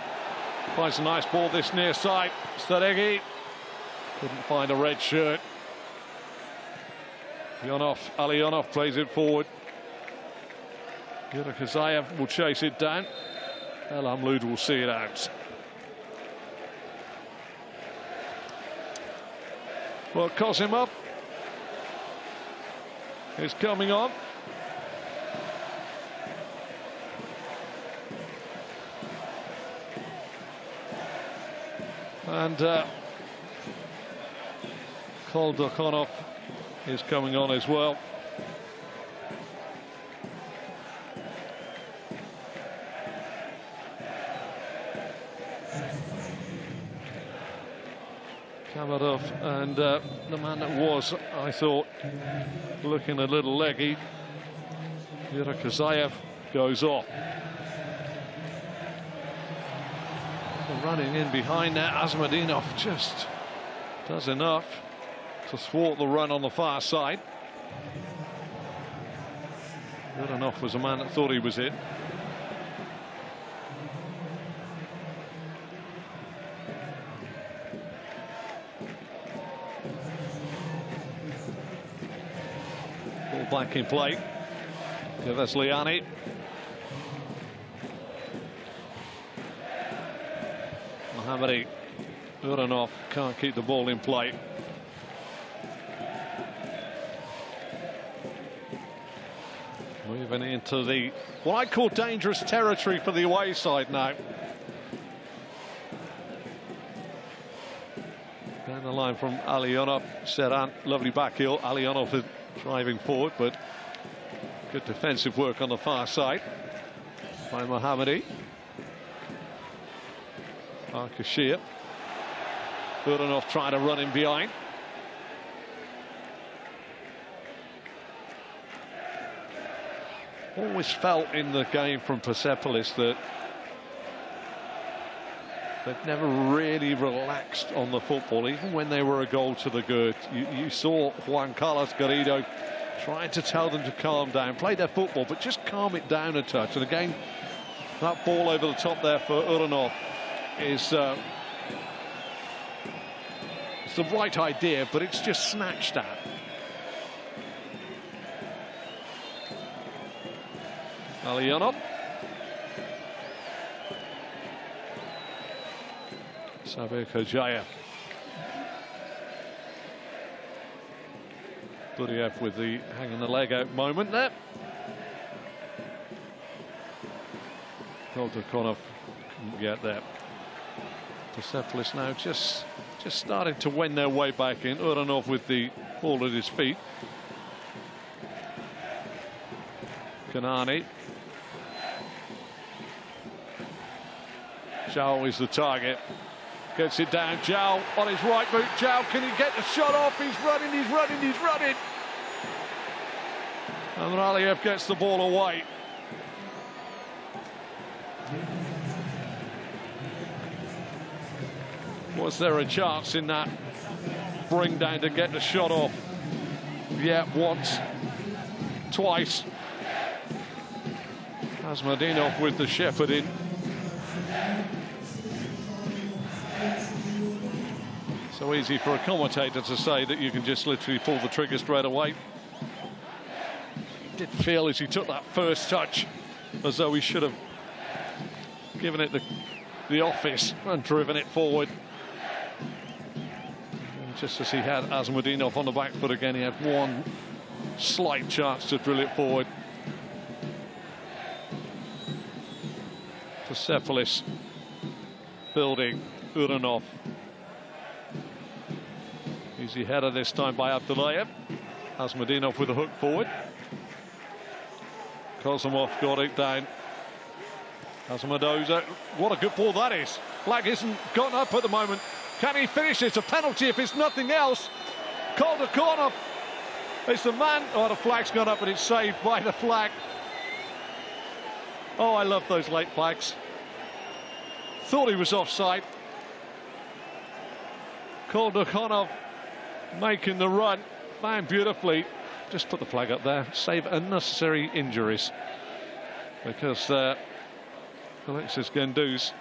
finds a nice ball this near side. Staregi couldn't find a red shirt. Ali Yonov plays it forward. Yurkasayev will chase it down. El Hamloud will see it out. Well, Kosimov is coming on. And Koldokonov is coming on as well. Kamadov and the man that was, I thought, looking a little leggy, Yurkasayev goes off. Running in behind there, Asmedinov just does enough to thwart the run on the far side. Goodenough was a man that thought he was it. Ball back in play. Gavesliani. Mohammadi. Goodenough can't keep the ball in play. Moving into the what I call dangerous territory for the away side now. Down the line from Alionov. Sedan, lovely back heel. Alionov is driving forward, but good defensive work on the far side by Mohammadi. Al-Qasir. Goodenough trying to run in behind. Always felt in the game from Persepolis that they've never really relaxed on the football, even when they were a goal to the good. You saw Juan Carlos Garrido trying to tell them to calm down, play their football, but just calm it down a touch. And again, that ball over the top there for Uranov is it's the right idea, but it's just snatched at. Alionov. Sabir Kojayev. Buriev with the hanging the leg out moment there. Koldokonov couldn't get there. Persepolis now just starting to wend their way back in. Uranov with the ball at his feet. Kanani. Zhao is the target. Gets it down. Zhao on his right boot. Zhao, can he get the shot off? He's running, he's running, he's running. And Raliev gets the ball away. Was there a chance in that bring down to get the shot off? Yeah, once, twice. Asmadinov with the shepherding. So easy for a commentator to say that you can just literally pull the trigger straight away. He did feel as he took that first touch as though he should have given it the office and driven it forward. And just as he had Asmadinov on the back foot again, he had one slight chance to drill it forward. Persepolis building. Uranov. Easy header this time by Abdullayev. Asmadinov with a hook forward. Kozumov got it down. Asmadoza. What a good ball that is. Flag isn't gotten up at the moment. Can he finish it? It's a penalty if it's nothing else. Pakhtakor. It's the man. Oh, the flag's gone up and it's saved by the flag. Oh, I love those late flags. Thought he was offside. Pakhtakor making the run. Found beautifully. Just put the flag up there. Save unnecessary injuries. Because Alexis Gendouzi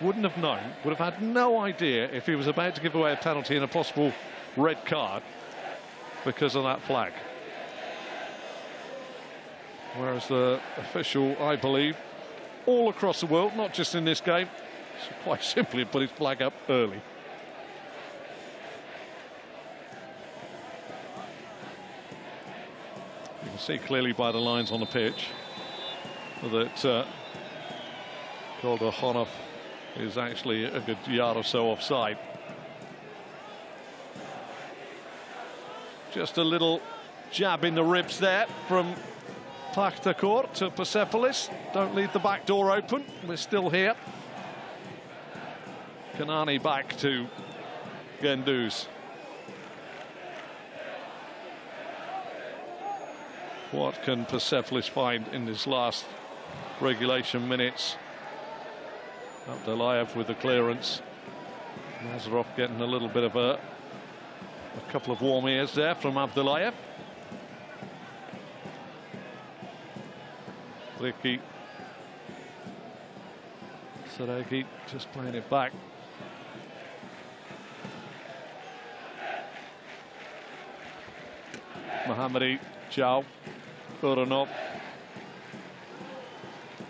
wouldn't have known, would have had no idea if he was about to give away a penalty and a possible red card because of that flag. Whereas the official, I believe, all across the world, not just in this game, quite simply put his flag up early. You can see clearly by the lines on the pitch that Pakhtakor is actually a good yard or so offside. Just a little jab in the ribs there from Pakhtakor to Persepolis. Don't leave the back door open. We're still here. Kanani back to Gendouzi. What can Persepolis find in this last regulation minutes? Abdullayev with the clearance. Nazarov getting a little bit of a couple of warm ears there from Abdullayev. Ricky Seregi just playing it back. Mohammadi, Chow, Uranov.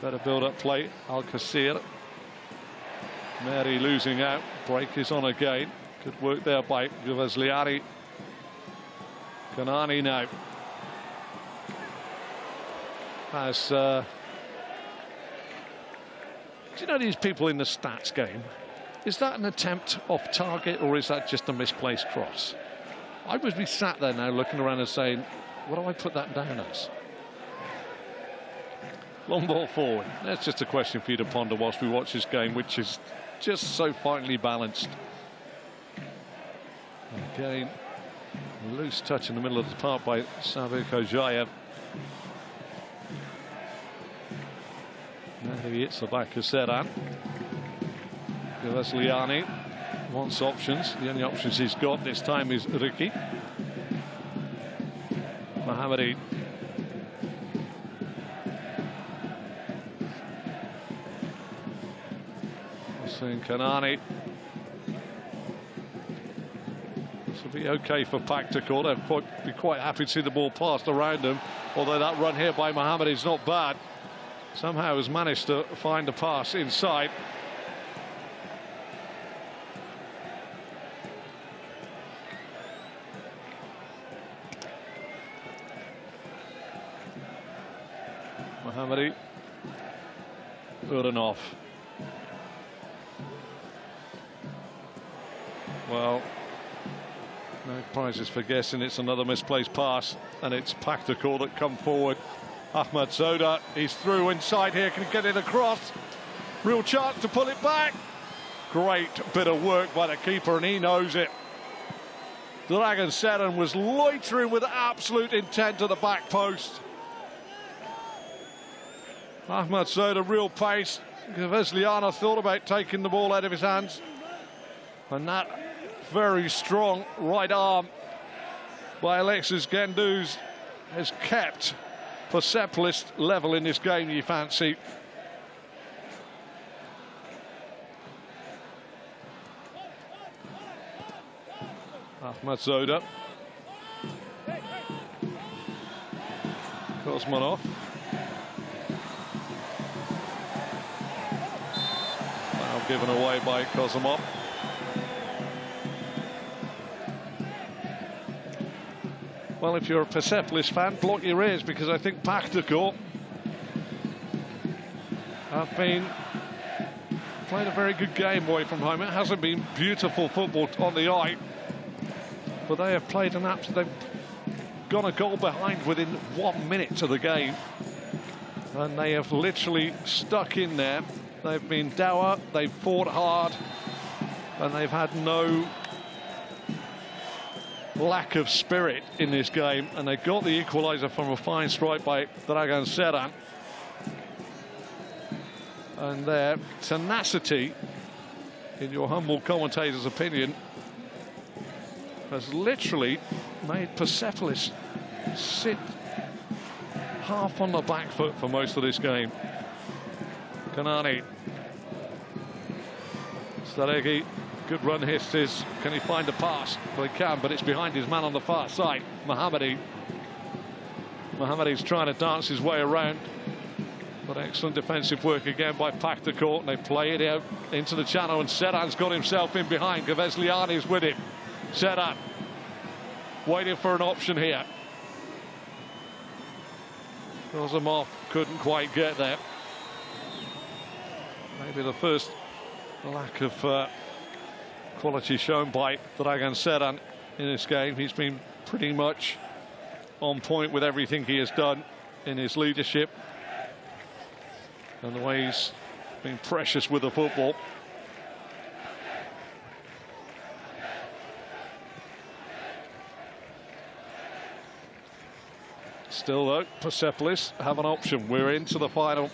Better build-up play. Al-Qasir. Mary losing out. Break is on again. Good work there by Guvazliari. Kanani now has do you know these people in the stats game? Is that an attempt off target or is that just a misplaced cross? I would be sat there now looking around and saying, what do I put that down as? Long ball forward. That's just a question for you to ponder whilst we watch this game, which is just so finely balanced. Again, a loose touch in the middle of the park by Savik Ojayev. Now he hits the back of Seran. Gavasliani wants options. The only options he's got this time is Ricky. Mohammadi. Hussein Kanani. This will be okay for Pakhtakor. They'll be quite happy to see the ball passed around them. Although that run here by Mohammadi is not bad. Somehow has managed to find a pass inside. Mohammadi. Uranov. Well, no prizes for guessing. It's another misplaced pass, and it's Pakhtakor that come forward. Ahmad Zoda, he's through inside here. Can he get it across? Real chance to pull it back. Great bit of work by the keeper, and he knows it. Dragan Seran was loitering with absolute intent to the back post. Ahmad showed a real pace. Vesliana thought about taking the ball out of his hands. And that very strong right arm by Alexis Gendouzi has kept Persepolis level in this game, you fancy. Ahmad Zoda. Kosmanov. Now given away by Kosmanov. Well, if you're a Persepolis fan, block your ears, because I think Pakhtakor have played a very good game away from home. It hasn't been beautiful football on the eye, but they have played an absolute... They've gone a goal behind within 1 minute of the game, and they have literally stuck in there. They've been dour, they've fought hard, and they've had no lack of spirit in this game, and they got the equaliser from a fine strike by Dragan Seran. And their tenacity, in your humble commentator's opinion, has literally made Persepolis sit half on the back foot for most of this game. Kanani. Staregi, good run his. Can he find a pass? Well, he can, but it's behind his man on the far side, Mohammadi. Mohammadi's trying to dance his way around. But excellent defensive work again by Pakhtakor. They play it out into the channel, and Seran's got himself in behind. Gavesliani's with him. Seran waiting for an option here. Kozamov couldn't quite get there. Maybe the first lack of quality shown by Dragan Seran in this game. He's been pretty much on point with everything he has done in his leadership, and the way he's been precious with the football. Still though, Persepolis have an option. We're into the final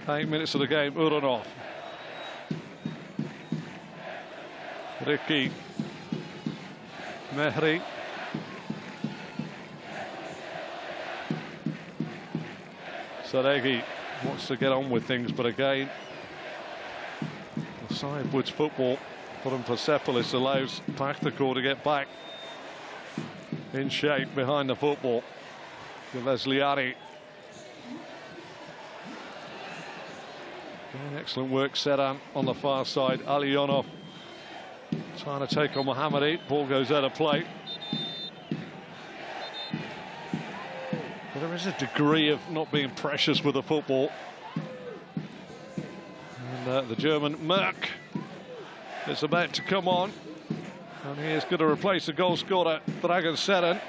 8 minutes of the game. Uranov. Ricky. Mehri. Saregi wants to get on with things, but again, the sidewards football from Persepolis allows Pakhtakor to get back in shape behind the football. Gavesliani. Excellent work, Seran on the far side. Alionov trying to take on Mohammadi. Ball goes out of play. But there is a degree of not being precious with the football. And the German Merck is about to come on. And he is going to replace the goal scorer, Dragan Seran.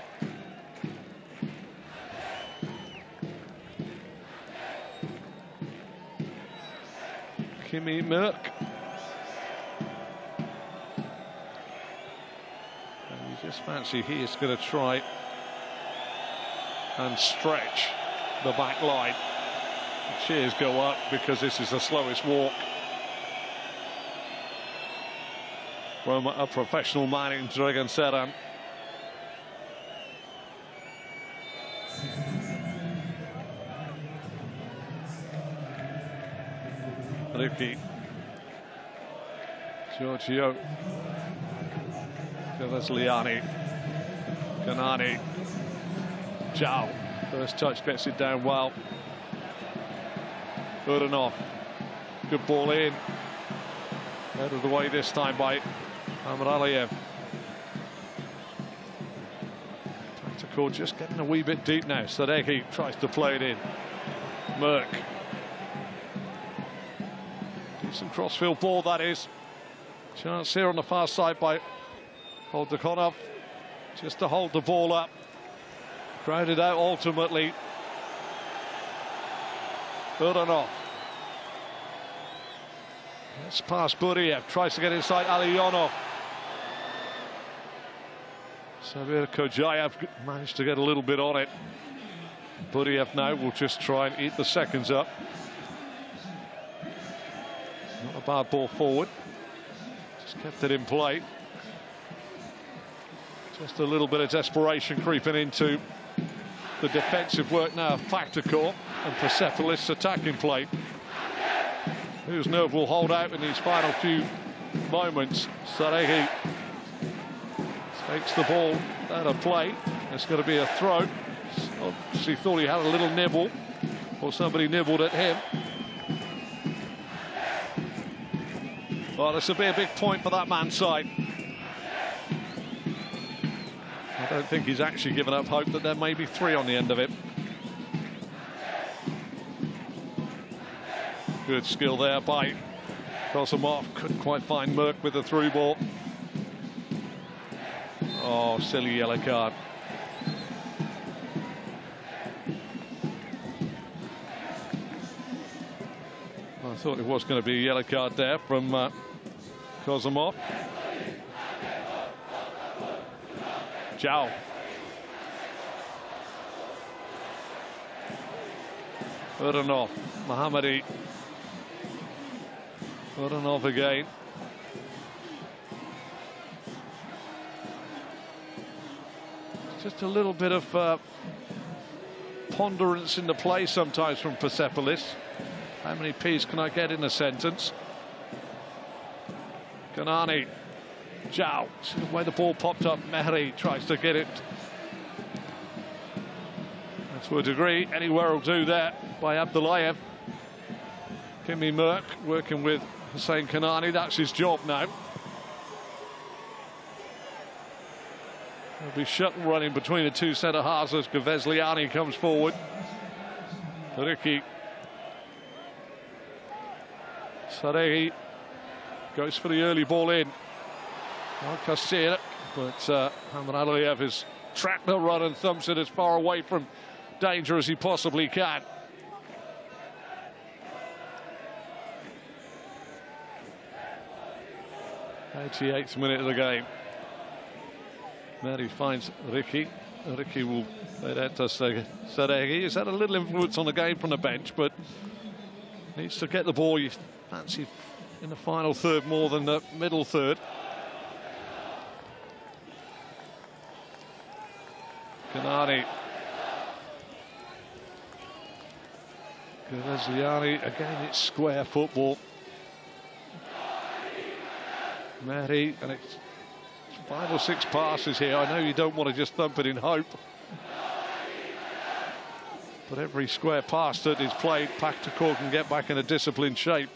Kimi Merck. And you just fancy he is going to try and stretch the back line. The cheers go up because this is the slowest walk from a professional man in Dragan Seran. Ricky. Giorgio. Gavesliani. Kanani. Zhao. First touch gets it down well. Uranov. Good ball in. Out of the way this time by Amraliev. Pakhtakor just getting a wee bit deep now. Sadeghi tries to play it in. Merck. Decent crossfield ball, that is. Chance here on the far side by Pakhtakor, just to hold the ball up. Grounded out ultimately. Uranov. It's past Buriev, tries to get inside Alionov. Sabir Kojayev managed to get a little bit on it. Buriev now will just try and eat the seconds up. Not a bad ball forward. Just kept it in play. Just a little bit of desperation creeping into the defensive work now of Pakhtakor and Persepolis attacking play. Whose nerve will hold out in these final few moments. Saregi takes the ball out of play. It's going to be a throw. Obviously thought he had a little nibble, or somebody nibbled at him. Well, this will be a big point for that man's side. I don't think he's actually given up hope that there may be 3 on the end of it. Good skill there by Kozimov. Couldn't quite find Merck with the through ball. Oh, silly yellow card. I thought it was going to be a yellow card there from Kozimov. Zhao. Uranov. Mohammadi. Uranov again. Just a little bit of ponderance in the play sometimes from Persepolis. How many P's can I get in a sentence? Kanani. Zhao. See the way the ball popped up. Mehri tries to get it. And to a degree, anywhere will do that by Abdullayev. Kimi Merck working with Hussein Kanani. That's his job now. There'll be shuttle running between the two centre halves as Gavesliani comes forward. Ricky. Saregi goes for the early ball in. Al-Qasir, but Hamad has tracked the run and thumps it as far away from danger as he possibly can. '88th minute of the game. Mehri finds Ricky. Ricky will play that to Saregi. He's had a little influence on the game from the bench, but needs to get the ball. You fancy in the final third more than the middle third. Kanani. Gavesliani, again it's square football. Mehri, and it's 5 or 6 passes here. I know you don't want to just thump it in hope, but every square pass that is played, Pakhtakor can get back in a disciplined shape,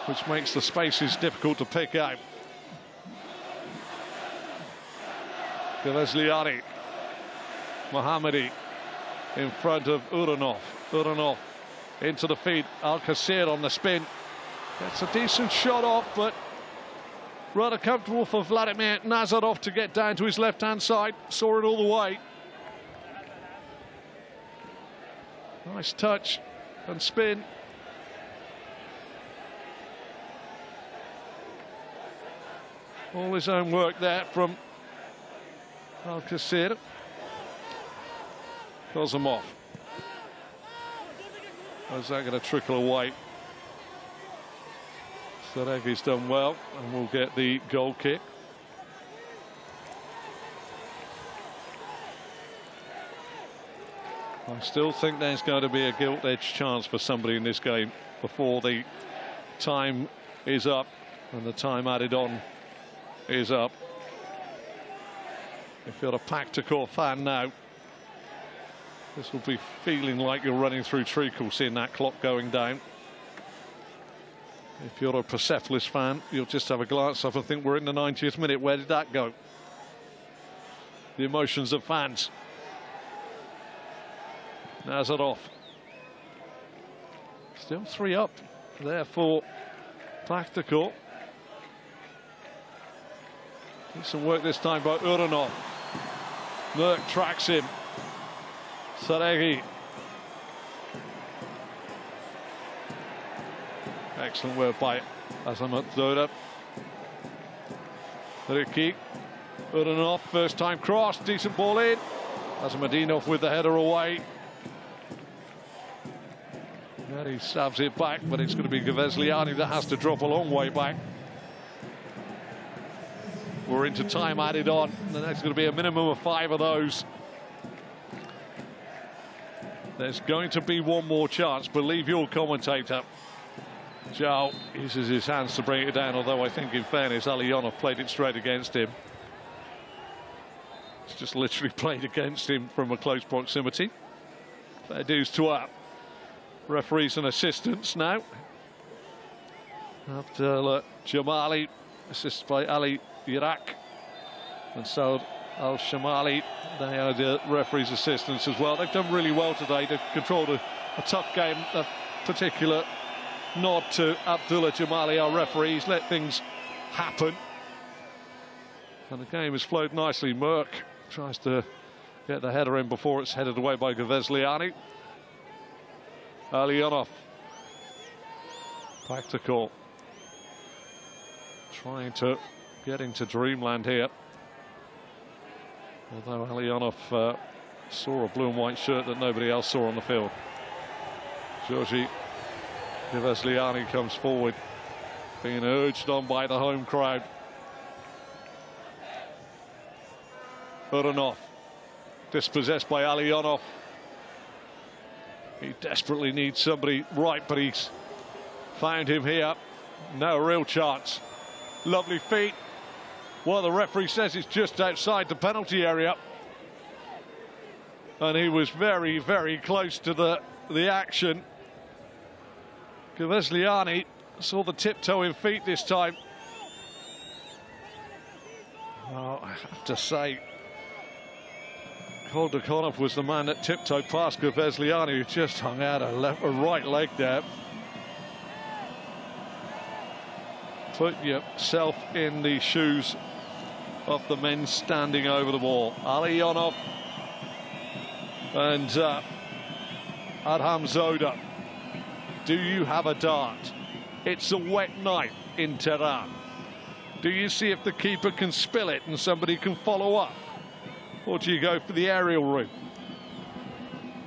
which makes the spaces difficult to pick out. Gavesliani. Mohammadi in front of Uranov. Uranov into the feed. Al-Qasir on the spin. That's a decent shot off, but rather comfortable for Vladimir Nazarov to get down to his left-hand side. Saw it all the way. Nice touch and spin. All his own work there from Al-Qasir. Kozimov. How's that going to trickle away? Saregi's done well and will get the goal kick. I still think there's going to be a gilt-edged chance for somebody in this game before the time is up and the time added on is up. If you're a Pakhtakor fan now, this will be feeling like you're running through treacle seeing that clock going down. If you're a Persepolis fan, you'll just have a glance up and think we're in the 90th minute. Where did that go? The emotions of fans. Nazarov. Still 3 up there for Pakhtakor. Decent work this time by Uranov. Merck tracks him. Saregi. Excellent work by Azamat Zoda. Ricky. Good enough, first time cross, decent ball in. Azamadinov with the header away. And he stabs it back, but it's going to be Gavesliani that has to drop a long way back. We're into time added on. The next going to be a minimum of 5 of those. There's going to be one more chance, believe your commentator. Joe uses his hands to bring it down, although I think in fairness Alionov played it straight against him. It's just literally played against him from a close proximity. Fair dues to our referees and assistants now. Abdul Jamali, assisted by Ali Iraq and Saud Al-Shamali. They are the referees' assistants as well. They've done really well today. They've controlled a tough game. A particular nod to Abdullah Jamali, our referees. Let things happen. And the game has flowed nicely. Merck tries to get the header in before it's headed away by Gavesliani. Alionov. Pakhtakor trying to get into dreamland here. Although Alionov saw a blue and white shirt that nobody else saw on the field. Georgi Gavesliani comes forward, being urged on by the home crowd. Uranov, dispossessed by Alionov. He desperately needs somebody right, but he's found him here. No real chance. Lovely feet. Well, the referee says it's just outside the penalty area. And he was very, very close to the action. Gavesliani saw the tiptoeing feet this time. Oh, I have to say, Koldakonov was the man that tiptoed past Gavesliani, who just hung out a right leg there. Put yourself in the shoes of the men standing over the ball. Alionov and Adham Zoda. Do you have a dart? It's a wet night in Tehran. Do you see if the keeper can spill it and somebody can follow up? Or do you go for the aerial route?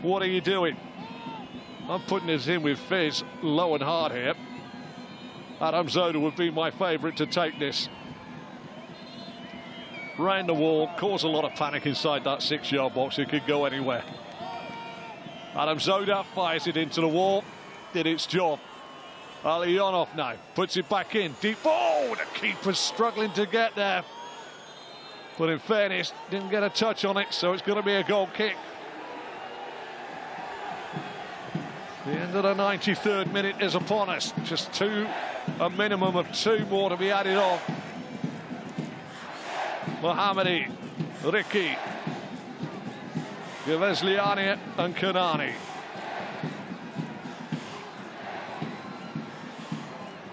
What are you doing? I'm putting this in with Fizz low and hard here. Adham Zoda would be my favourite to take this. Round the wall, cause a lot of panic inside that 6-yard box. It could go anywhere. Adham Zoda fires it into the wall. Did its job. Alionov now puts it back in. Deep. Oh, the keeper's struggling to get there. But in fairness, didn't get a touch on it, so it's going to be a goal kick. The end of the 93rd minute is upon us. Just a minimum of 2 more to be added on. Mohammadi, Ricky, Gavesliani and Kanani.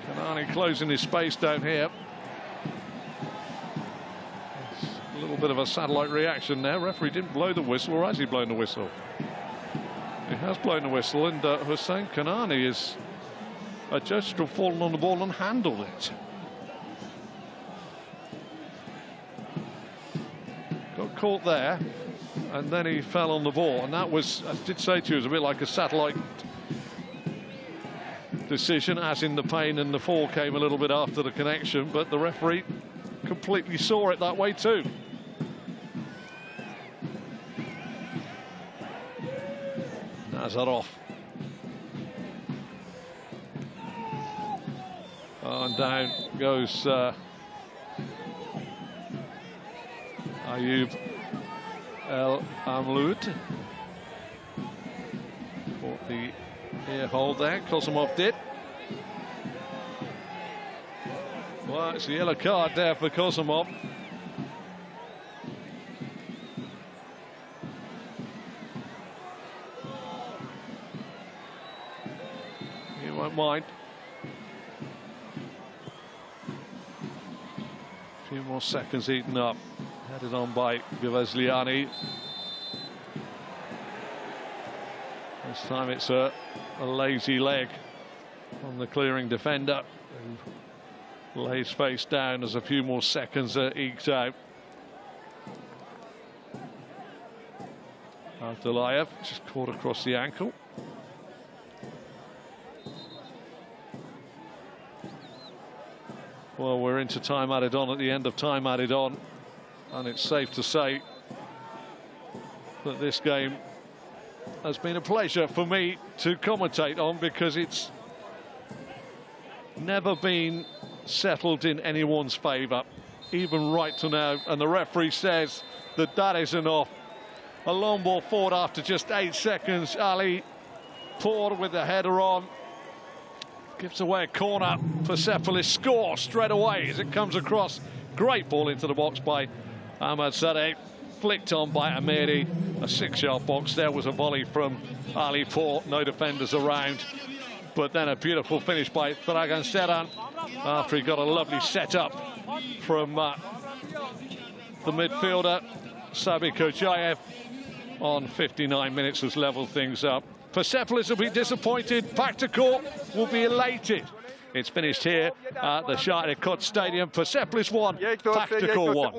Kanani closing his space down here. A little bit of a satellite reaction there. Referee didn't blow the whistle, or has he blown the whistle? He has blown the whistle, and Hussein Kanani is adjudged to have fallen on the ball and handled it. Got caught there, and then he fell on the ball, and that was, I did say to you, it was a bit like a satellite decision, as in the pain and the fall came a little bit after the connection, but the referee completely saw it that way too. Nazarov. And down goes Ayub El Amloud. Caught the ear hold there. Kosimov did. Well, it's a yellow card there for Kosimov. He won't mind. A few more seconds eaten up. Headed on by Gavesliani. This time it's a lazy leg on the clearing defender, who lays face down as a few more seconds are eked out. Abdullayev just caught across the ankle. Well, we're into time added on at the end of time added on, and it's safe to say that this game has been a pleasure for me to commentate on, because it's never been settled in anyone's favour, even right to now, and the referee says that that is enough. A long ball forward after just 8 seconds. Ali Pour with the header on. Gives away a corner. Persepolis score straight away as it comes across. Great ball into the box by Ahmad Sadeh. Flicked on by Amiri. A 6-yard box. There was a volley from Ali Pour. No defenders around. But then a beautiful finish by Dragan Seran after he got a lovely setup from the midfielder Sabi Kojayev. On 59 minutes has levelled things up. Persepolis will be disappointed. Pakhtakor will be elated. It's finished here at the Shahrekot Stadium. Persepolis 1, Pakhtakor 1.